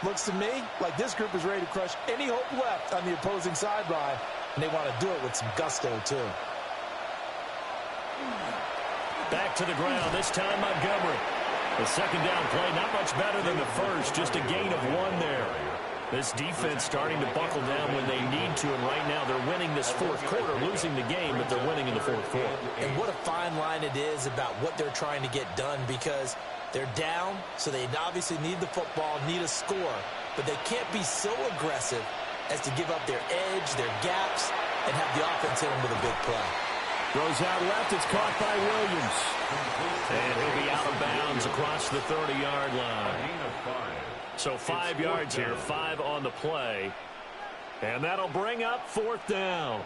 Looks to me like this group is ready to crush any hope left on the opposing sideline, and they want to do it with some gusto, too. Back to the ground, this time Montgomery. The second down play, not much better than the first, just a gain of 1 there. This defense starting to buckle down when they need to, and right now they're winning this fourth quarter, losing the game, but they're winning in the fourth quarter. And what a fine line it is about what they're trying to get done, because they're down, so they obviously need the football, need a score, but they can't be so aggressive as to give up their edge, their gaps, and have the offense hit them with a big play. Goes out left. It's caught by Williams. And he'll be out of bounds across the 30-yard line. So 5 yards here, 5 on the play. And that'll bring up 4th down.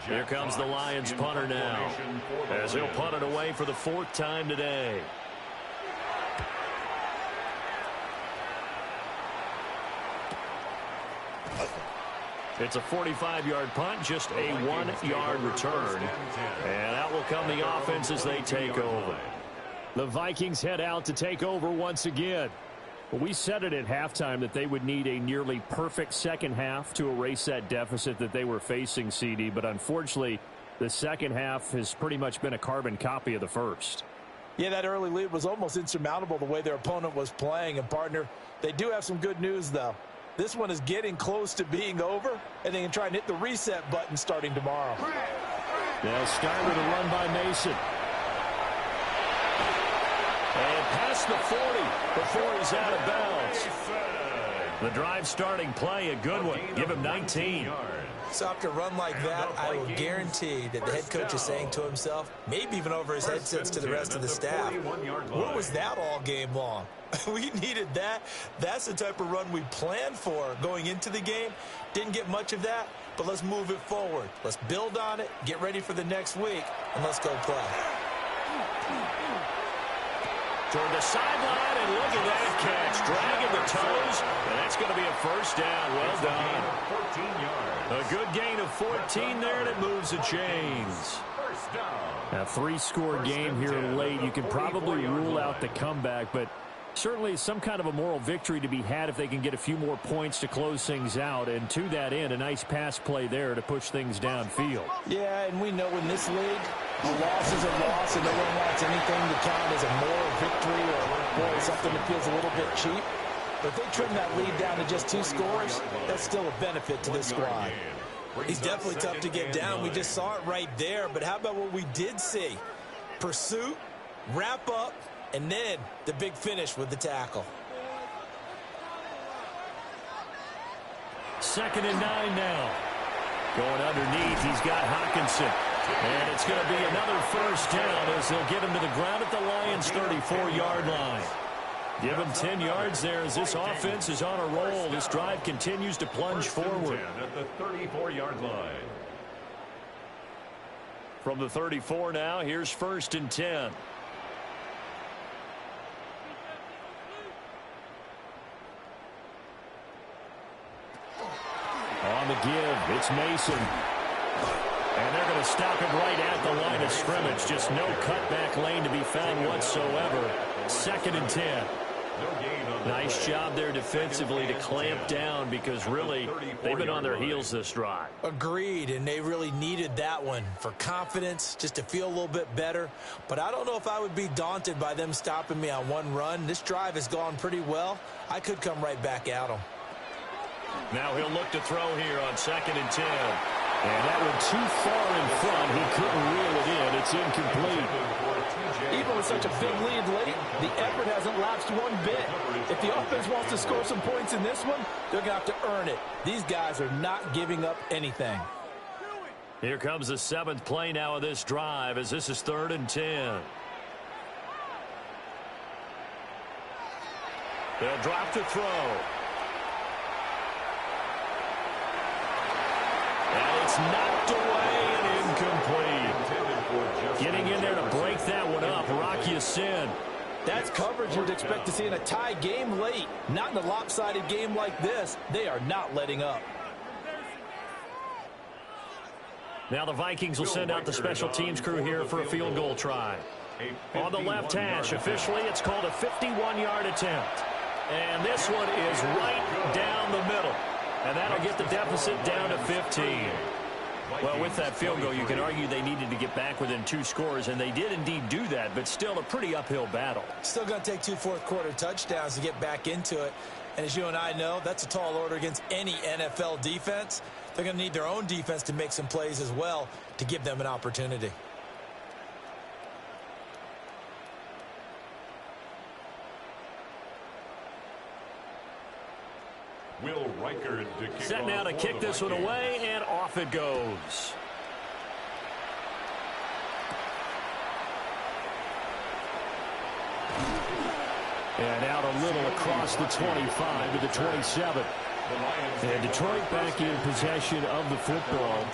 Here comes the Lions punter now, as he'll punt it away for the 4th time today. It's a 45-yard punt, just a 1-yard return. And out will come the offense as they take over. The Vikings head out to take over once again. We said it at halftime that they would need a nearly perfect second half to erase that deficit that they were facing, CD. But unfortunately, the second half has pretty much been a carbon copy of the first. Yeah, that early lead was almost insurmountable the way their opponent was playing. And, partner, they do have some good news, though. This one is getting close to being over, and they can try and hit the reset button starting tomorrow. They'll start with a run by Mason. And past the 40 before he's out of bounds. The drive starting play, a good one. Give him 19. So after a run like that, I will guarantee that the head coach is saying to himself, maybe even over his headsets to the rest of the staff, what was that all game long? We needed that. That's the type of run we planned for going into the game. Didn't get much of that, but let's move it forward. Let's build on it, get ready for the next week, and let's go play. Toward the sideline, and look at that catch. Dragging the toes, and that's going to be a first down. Well done. 14 yards. A good gain of 14 there, and it moves the chains. First down. A 3-score game here late. You can probably rule out the comeback, but certainly some kind of a moral victory to be had if they can get a few more points to close things out. And to that end, a nice pass play there to push things downfield. Yeah, and we know in this league, a loss is a loss, and no one wants anything to count as a moral victory or something that feels a little bit cheap. But if they trim that lead down to just 2 scores, that's still a benefit to this squad. He's definitely tough to get down. We just saw it right there. But how about what we did see? Pursuit, wrap up, and then the big finish with the tackle. 2nd and 9 now. Going underneath, he's got Hockenson. And it's going to be another first down as they'll get him to the ground at the Lions' 34-yard line. Give him 10 yards there as this offense is on a roll. This drive continues to plunge forward. At the 34-yard line. From the 34 now, here's 1st and 10. on the give. It's Mason. And they're going to stop him right at the line of scrimmage. Just no cutback lane to be found whatsoever. 2nd and 10. Nice job there defensively to clamp down because really they've been on their heels this drive. Agreed, and they really needed that one for confidence, just to feel a little bit better. But I don't know if I would be daunted by them stopping me on one run. This drive has gone pretty well. I could come right back at them. Now he'll look to throw here on 2nd and 10. And that one too far in front. He couldn't reel it in. It's incomplete. Even with such a big lead late, the effort hasn't lapsed one bit. If the offense wants to score some points in this one, they're going to have to earn it. These guys are not giving up anything. Here comes the 7th play now of this drive as this is 3rd and 10. They'll drop to throw. And it's knocked away and incomplete. Getting in there to break that one up, Rocky Sin. That's coverage you'd expect to see in a tie game late. Not in a lopsided game like this. They are not letting up. Now the Vikings will send out the special teams crew here for a field goal try. On the left hash, officially it's called a 51-yard attempt. And this one is right down the middle. And that'll get the deficit down to 15. Well, with that field goal, you can argue they needed to get back within 2 scores, and they did indeed do that, but still a pretty uphill battle. Still going to take 2 fourth-quarter touchdowns to get back into it. And as you and I know, that's a tall order against any NFL defense. They're going to need their own defense to make some plays as well to give them an opportunity. Will Reichard to kick Set now to kick this one away, and off it goes. And out a little across the 25 to the 27. And Detroit back in possession of the football.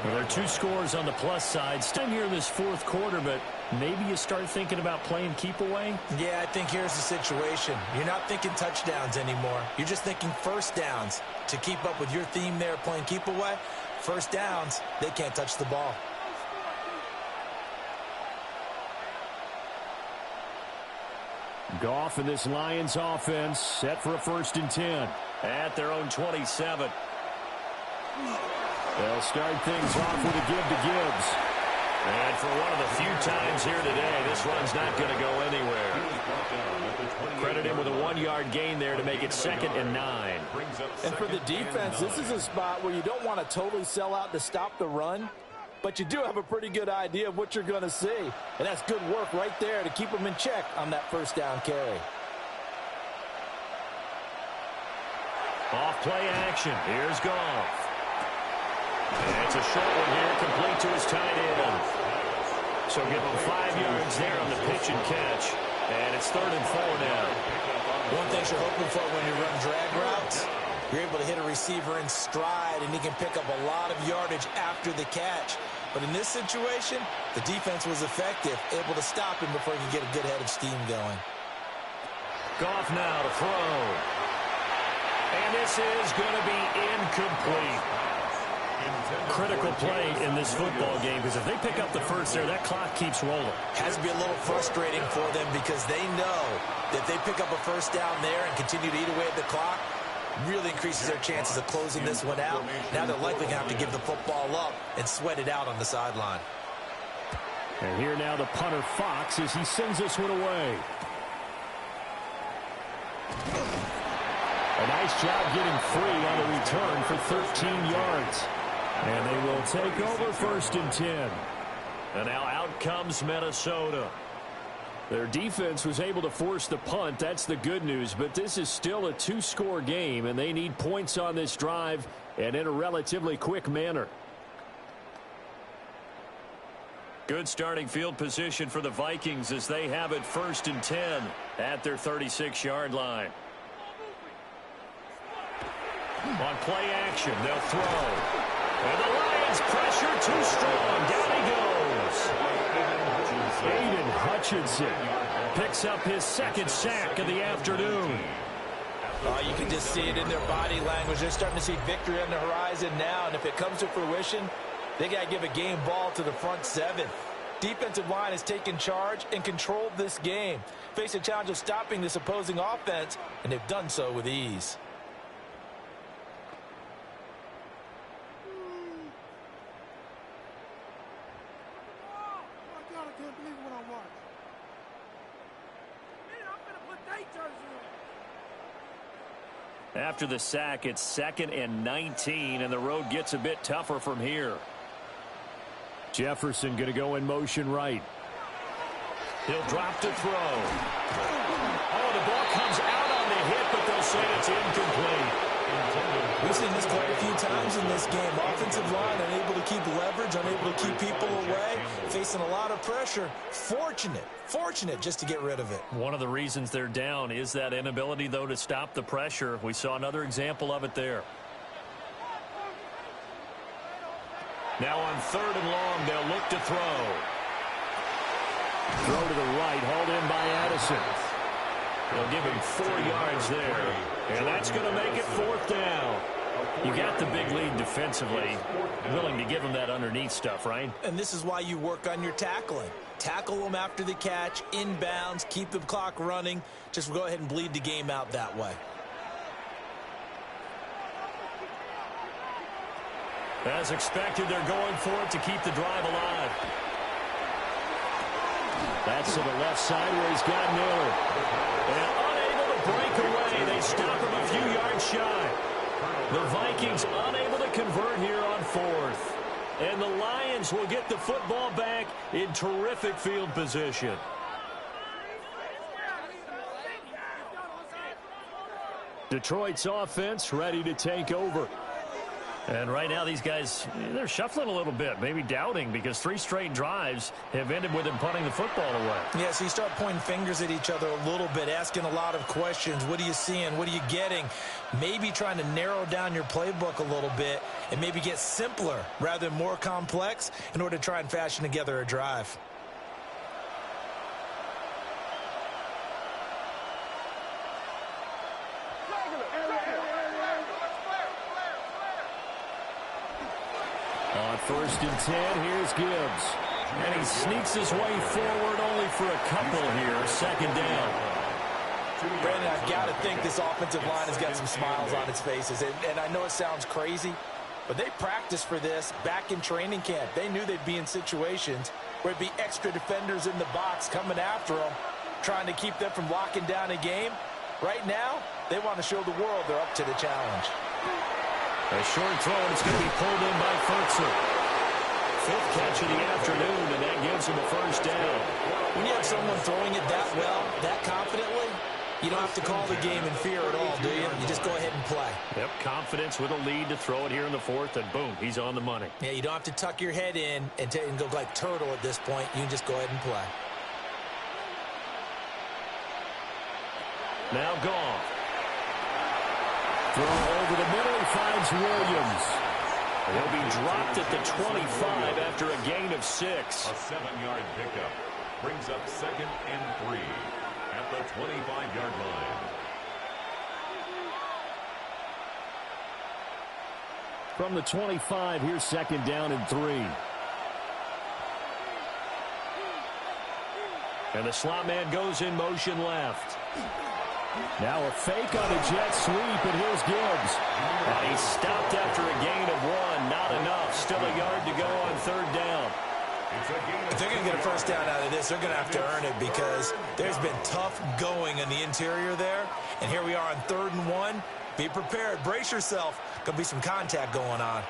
Well, there are 2 scores on the plus side. Still here in this 4th quarter, but maybe you start thinking about playing keep away? Yeah, I think here's the situation. You're not thinking touchdowns anymore. You're just thinking first downs. To keep up with your theme there playing keep away, first downs, they can't touch the ball. Goff and this Lions offense set for a 1st and 10. At their own 27. They'll start things off with a give to Gibbs. And for one of the few times here today, this run's not going to go anywhere. Credit him with a 1-yard gain there to make it 2nd and 9. And for the defense, this is a spot where you don't want to totally sell out to stop the run, but you do have a pretty good idea of what you're going to see. And that's good work right there to keep them in check on that first down carry. Off play action. Here's Goff. And it's a short one here, complete to his tight end. So give him 5 yards there on the pitch and catch. And it's 3rd and 4 now. One thing you're hoping for when you run drag routes, you're able to hit a receiver in stride, and he can pick up a lot of yardage after the catch. But in this situation, the defense was effective, able to stop him before he could get a good head of steam going. Goff now to throw. And this is going to be incomplete. Critical play in this football game because if they pick up the first there, that clock keeps rolling. Has to be a little frustrating for them because they know that if they pick up a first down there and continue to eat away at the clock, really increases their chances of closing this one out. Now they're likely going to have to give the football up and sweat it out on the sideline. And here now the punter Fox as he sends this one away. A nice job getting free on the return for 13 yards. And they will take over 1st and 10. And now out comes Minnesota. Their defense was able to force the punt. That's the good news. But this is still a 2-score game, and they need points on this drive and in a relatively quick manner. Good starting field position for the Vikings as they have it 1st and 10 at their 36-yard line. On play action, they'll throw. And the Lions pressure too strong. Down he goes. Aiden Hutchinson picks up his 2nd sack of the afternoon. You can just see it in their body language. They're starting to see victory on the horizon now, and if it comes to fruition, they got to give a game ball to the front seven. Defensive line has taken charge and controlled this game. Face a challenge of stopping this opposing offense, and they've done so with ease. After the sack, it's 2nd and 19, and the road gets a bit tougher from here. Jefferson going to go in motion right. He'll drop to throw. Oh, the ball comes out on the hit, but they'll say it's incomplete. We've seen this quite a few times in this game. Offensive line unable to keep leverage, unable to keep people away, facing a lot of pressure. Fortunate just to get rid of it. One of the reasons they're down is that inability, though, to stop the pressure. We saw another example of it there. Now on 3rd and long, they'll look to throw. Throw to the right, hauled in by Addison. They'll give him 4 yards there, and that's going to make it 4th down. You got the big lead defensively, willing to give him that underneath stuff, right? And this is why you work on your tackling. Tackle them after the catch, inbounds, keep the clock running. Just go ahead and bleed the game out that way. As expected, they're going for it to keep the drive alive. That's to the left side where he's got Miller. And unable to break away. They stop him a few yards shy. The Vikings unable to convert here on 4th. And the Lions will get the football back in terrific field position. Detroit's offense ready to take over. And right now these guys, they're shuffling a little bit, maybe doubting, because 3 straight drives have ended with them punting the football away. Yeah, so you start pointing fingers at each other a little bit, asking a lot of questions. What are you seeing? What are you getting? Maybe trying to narrow down your playbook a little bit and maybe get simpler rather than more complex in order to try and fashion together a drive. On 1st and 10, here's Gibbs. And he sneaks his way forward only for a couple here. 2nd down. Brandon, I've got to think this offensive line has got some smiles on its faces. And I know it sounds crazy, but they practiced for this back in training camp. They knew they'd be in situations where it'd be extra defenders in the box coming after them, trying to keep them from locking down a game. Right now, they want to show the world they're up to the challenge. A short throw, and it's going to be pulled in by Ferguson. 5th catch of the afternoon, and that gives him a 1st down. When you have someone throwing it that well, that confidently, you don't have to call the game in fear at all, do you? You just go ahead and play. Yep, confidence with a lead to throw it here in the 4th, and boom, he's on the money. Yeah, you don't have to tuck your head in and go like turtle at this point. You can just go ahead and play. Now gone. Throw over the middle, he finds Williams. He'll be dropped at the 25 after a gain of 6. A 7-yard pickup brings up 2nd and 3 at the 25-yard line. From the 25, here's 2nd down and 3. And the slot man goes in motion left. Now a fake on a jet sweep, and here's Gibbs. And he stopped after a gain of 1. Not enough. Still a yard to go on 3rd down. If they're going to get a 1st down out of this, they're going to have to earn it because there's been tough going in the interior there. And here we are on 3rd and 1. Be prepared. Brace yourself. Going to be some contact going on.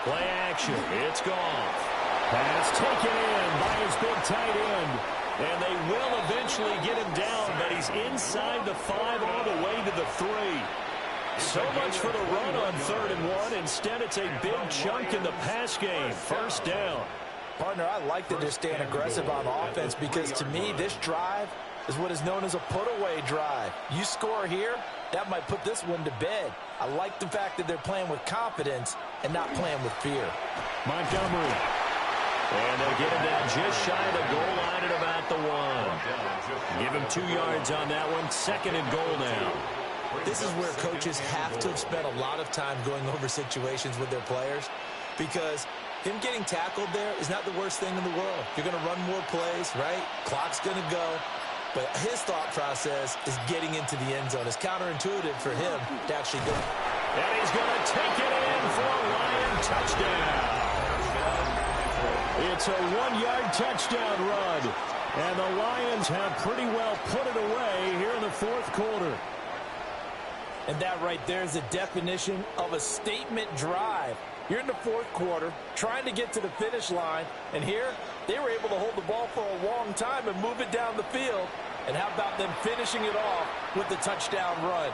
Play action. It's gone. Pass taken in by his big tight end. And they will eventually get him down, but he's inside the 5 all the way to the 3. So much for the run on 3rd and 1. Instead, it's a big chunk in the pass game. 1st down. Partner, I like that they're staying aggressive on offense because to me, this drive is what is known as a put-away drive. You score here, that might put this one to bed. I like the fact that they're playing with confidence and not playing with fear. Montgomery. And they'll get him down just shy of the goal line at about the 1. Give him 2 yards on that one. 2nd and goal now. This is where coaches have to have spent a lot of time going over situations with their players, because him getting tackled there is not the worst thing in the world. You're going to run more plays, right? Clock's going to go. But his thought process is getting into the end zone. It's counterintuitive for him to actually go. And he's going to take it in for a Lion touchdown. It's a 1-yard touchdown run. And the Lions have pretty well put it away here in the 4th quarter. And that right there is the definition of a statement drive. You're in the 4th quarter, trying to get to the finish line, and here they were able to hold the ball for a long time and move it down the field. And how about them finishing it off with the touchdown run?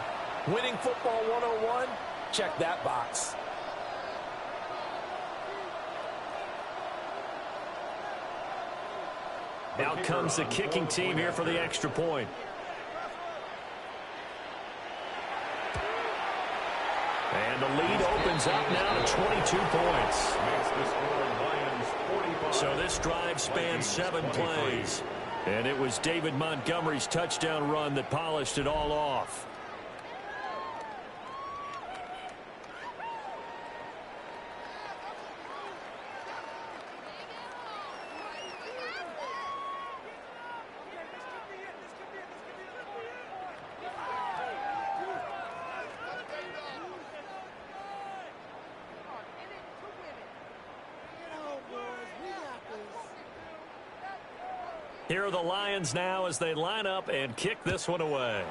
Winning football 101, check that box. Out comes the kicking team here for the extra point. And the lead opens up now to 22 points. So this drive spans 7 plays. And it was David Montgomery's touchdown run that polished it all off. Here are the Lions now as they line up and kick this one away.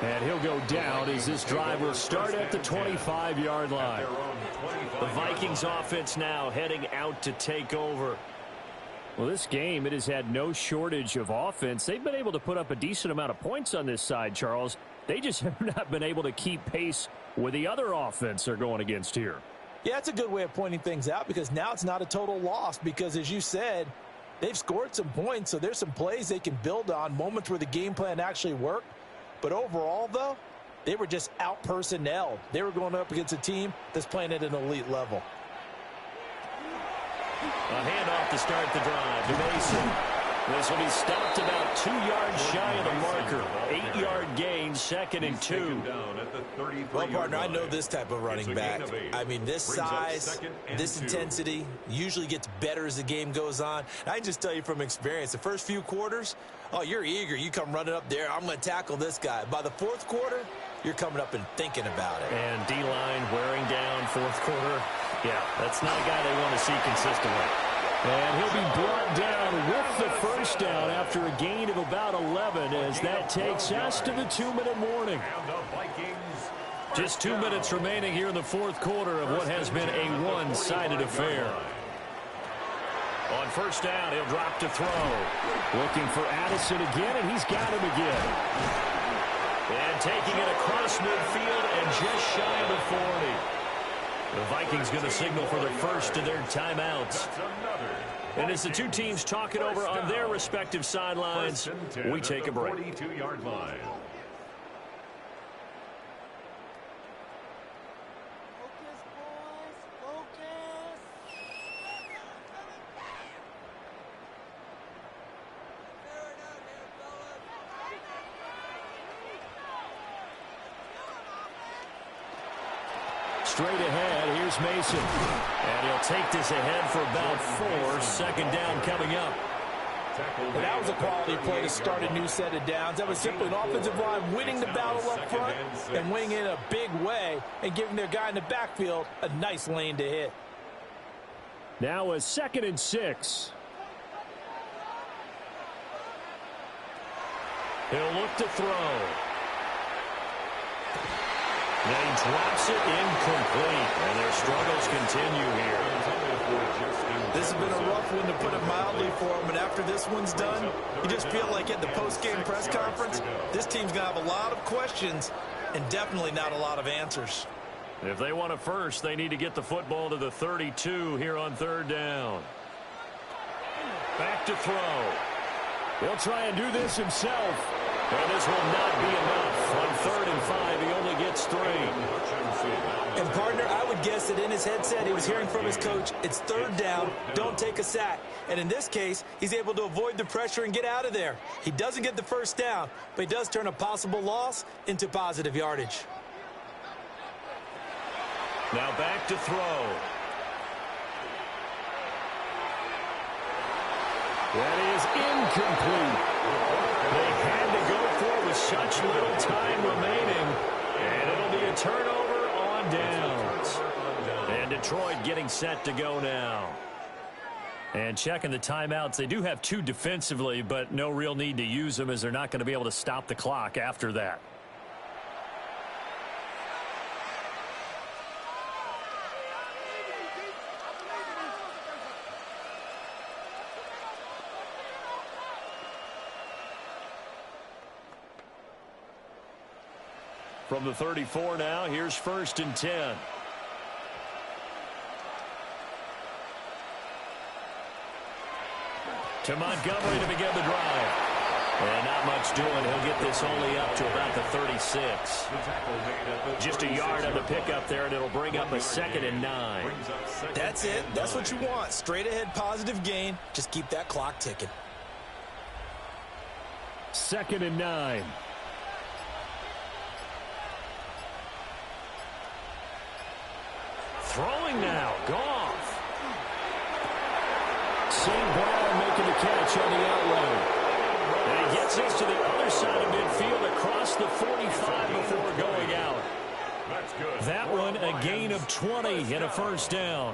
And he'll go down as this drive will start at the 25-yard line. The Vikings offense now heading out to take over. Well, this game, it has had no shortage of offense. They've been able to put up a decent amount of points on this side, Charles. They just have not been able to keep pace with the other offense they're going against here. Yeah, that's a good way of pointing things out, because now it's not a total loss, because as you said, they've scored some points, so there's some plays they can build on, moments where the game plan actually worked. But overall, though, they were just out-personnelled. They were going up against a team that's playing at an elite level. A handoff to start the drive to Mason. This will be stopped about 2 yards shy of the marker. 8-yard gain, 2nd and 2. Well, partner, I know this type of running back. I mean, this size, this intensity usually gets better as the game goes on. And I can just tell you from experience, the first few quarters, oh, you're eager. You come running up there, I'm going to tackle this guy. By the 4th quarter, you're coming up and thinking about it. And D-line wearing down 4th quarter. Yeah, that's not a guy they want to see consistently. And he'll be brought down with the first down after a gain of about 11 as that takes us to the 2-minute warning. Just 2 minutes remaining here in the 4th quarter of what has been a one-sided affair. On first down, he'll drop to throw. Looking for Addison again, and he's got him again. And taking it across midfield and just shy of the 40. The Vikings going to signal for the first of their timeouts. And as the two teams talk it over on their respective sidelines, we take a break. 42-yard line. Straight ahead, here's Mason. And he'll take this ahead for about 4. 2nd down coming up. And that was a quality play to start a new set of downs. That was simply an offensive line winning the battle up front and winning in a big way and giving their guy in the backfield a nice lane to hit. Now a 2nd and 6. He'll look to throw. Then he drops it incomplete, and their struggles continue here. This has been a rough one, to put it mildly, for him, and after this one's done, you just feel like at the post-game press conference, this team's going to have a lot of questions and definitely not a lot of answers. If they want a first, they need to get the football to the 32 here on 3rd down. Back to throw. He'll try and do this himself. And this will not be enough. On 3rd and 5, he only gets 3. And, partner, I would guess that in his headset he was hearing from his coach, it's 3rd down, don't take a sack. And in this case, he's able to avoid the pressure and get out of there. He doesn't get the 1st down, but he does turn a possible loss into positive yardage. Now back to throw. That is incomplete. They had to go for it with such little time remaining. And it'll be a turnover on downs. And Detroit getting set to go now. And checking the timeouts. They do have 2 defensively, but no real need to use them as they're not going to be able to stop the clock after that. From the 34 now, here's 1st and 10. To Montgomery to begin the drive. And not much doing. He'll get this only up to about the 36. Just a yard on the pickup there, and it'll bring up a 2nd and 9. That's it. That's what you want. Straight ahead positive gain. Just keep that clock ticking. 2nd and 9. Throwing now. Goff. St. Brown making the catch on the outlet. And he gets us to the other side of midfield across the 45 before going out. That one a gain of 20 and a 1st down.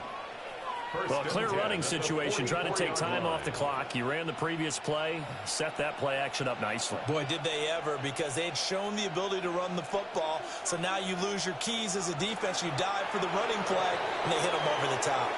Well, clear running situation, trying to take time off the clock. He ran the previous play, set that play action up nicely. Boy, did they ever, because they had shown the ability to run the football. So now you lose your keys as a defense. You dive for the running play, and they hit them over the top.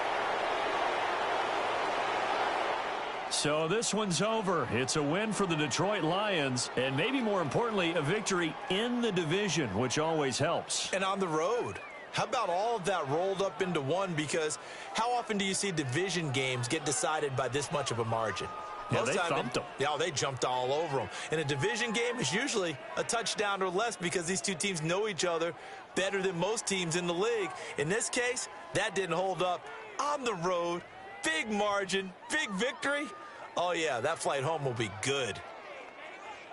So this one's over. It's a win for the Detroit Lions, and maybe more importantly, a victory in the division, which always helps. And on the road. How about all of that rolled up into one? Because how often do you see division games get decided by this much of a margin? Yeah, they thumped them. Yeah, they jumped all over them. And a division game is usually a touchdown or less because these two teams know each other better than most teams in the league. In this case, that didn't hold up. On the road, big margin, big victory. Oh, yeah, that flight home will be good.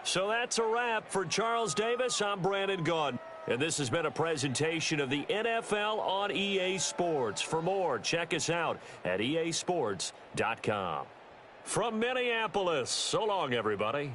So that's a wrap for Charles Davis. I'm Brandon Gaudin. And this has been a presentation of the NFL on EA Sports. For more, check us out at easports.com. From Minneapolis, so long, everybody.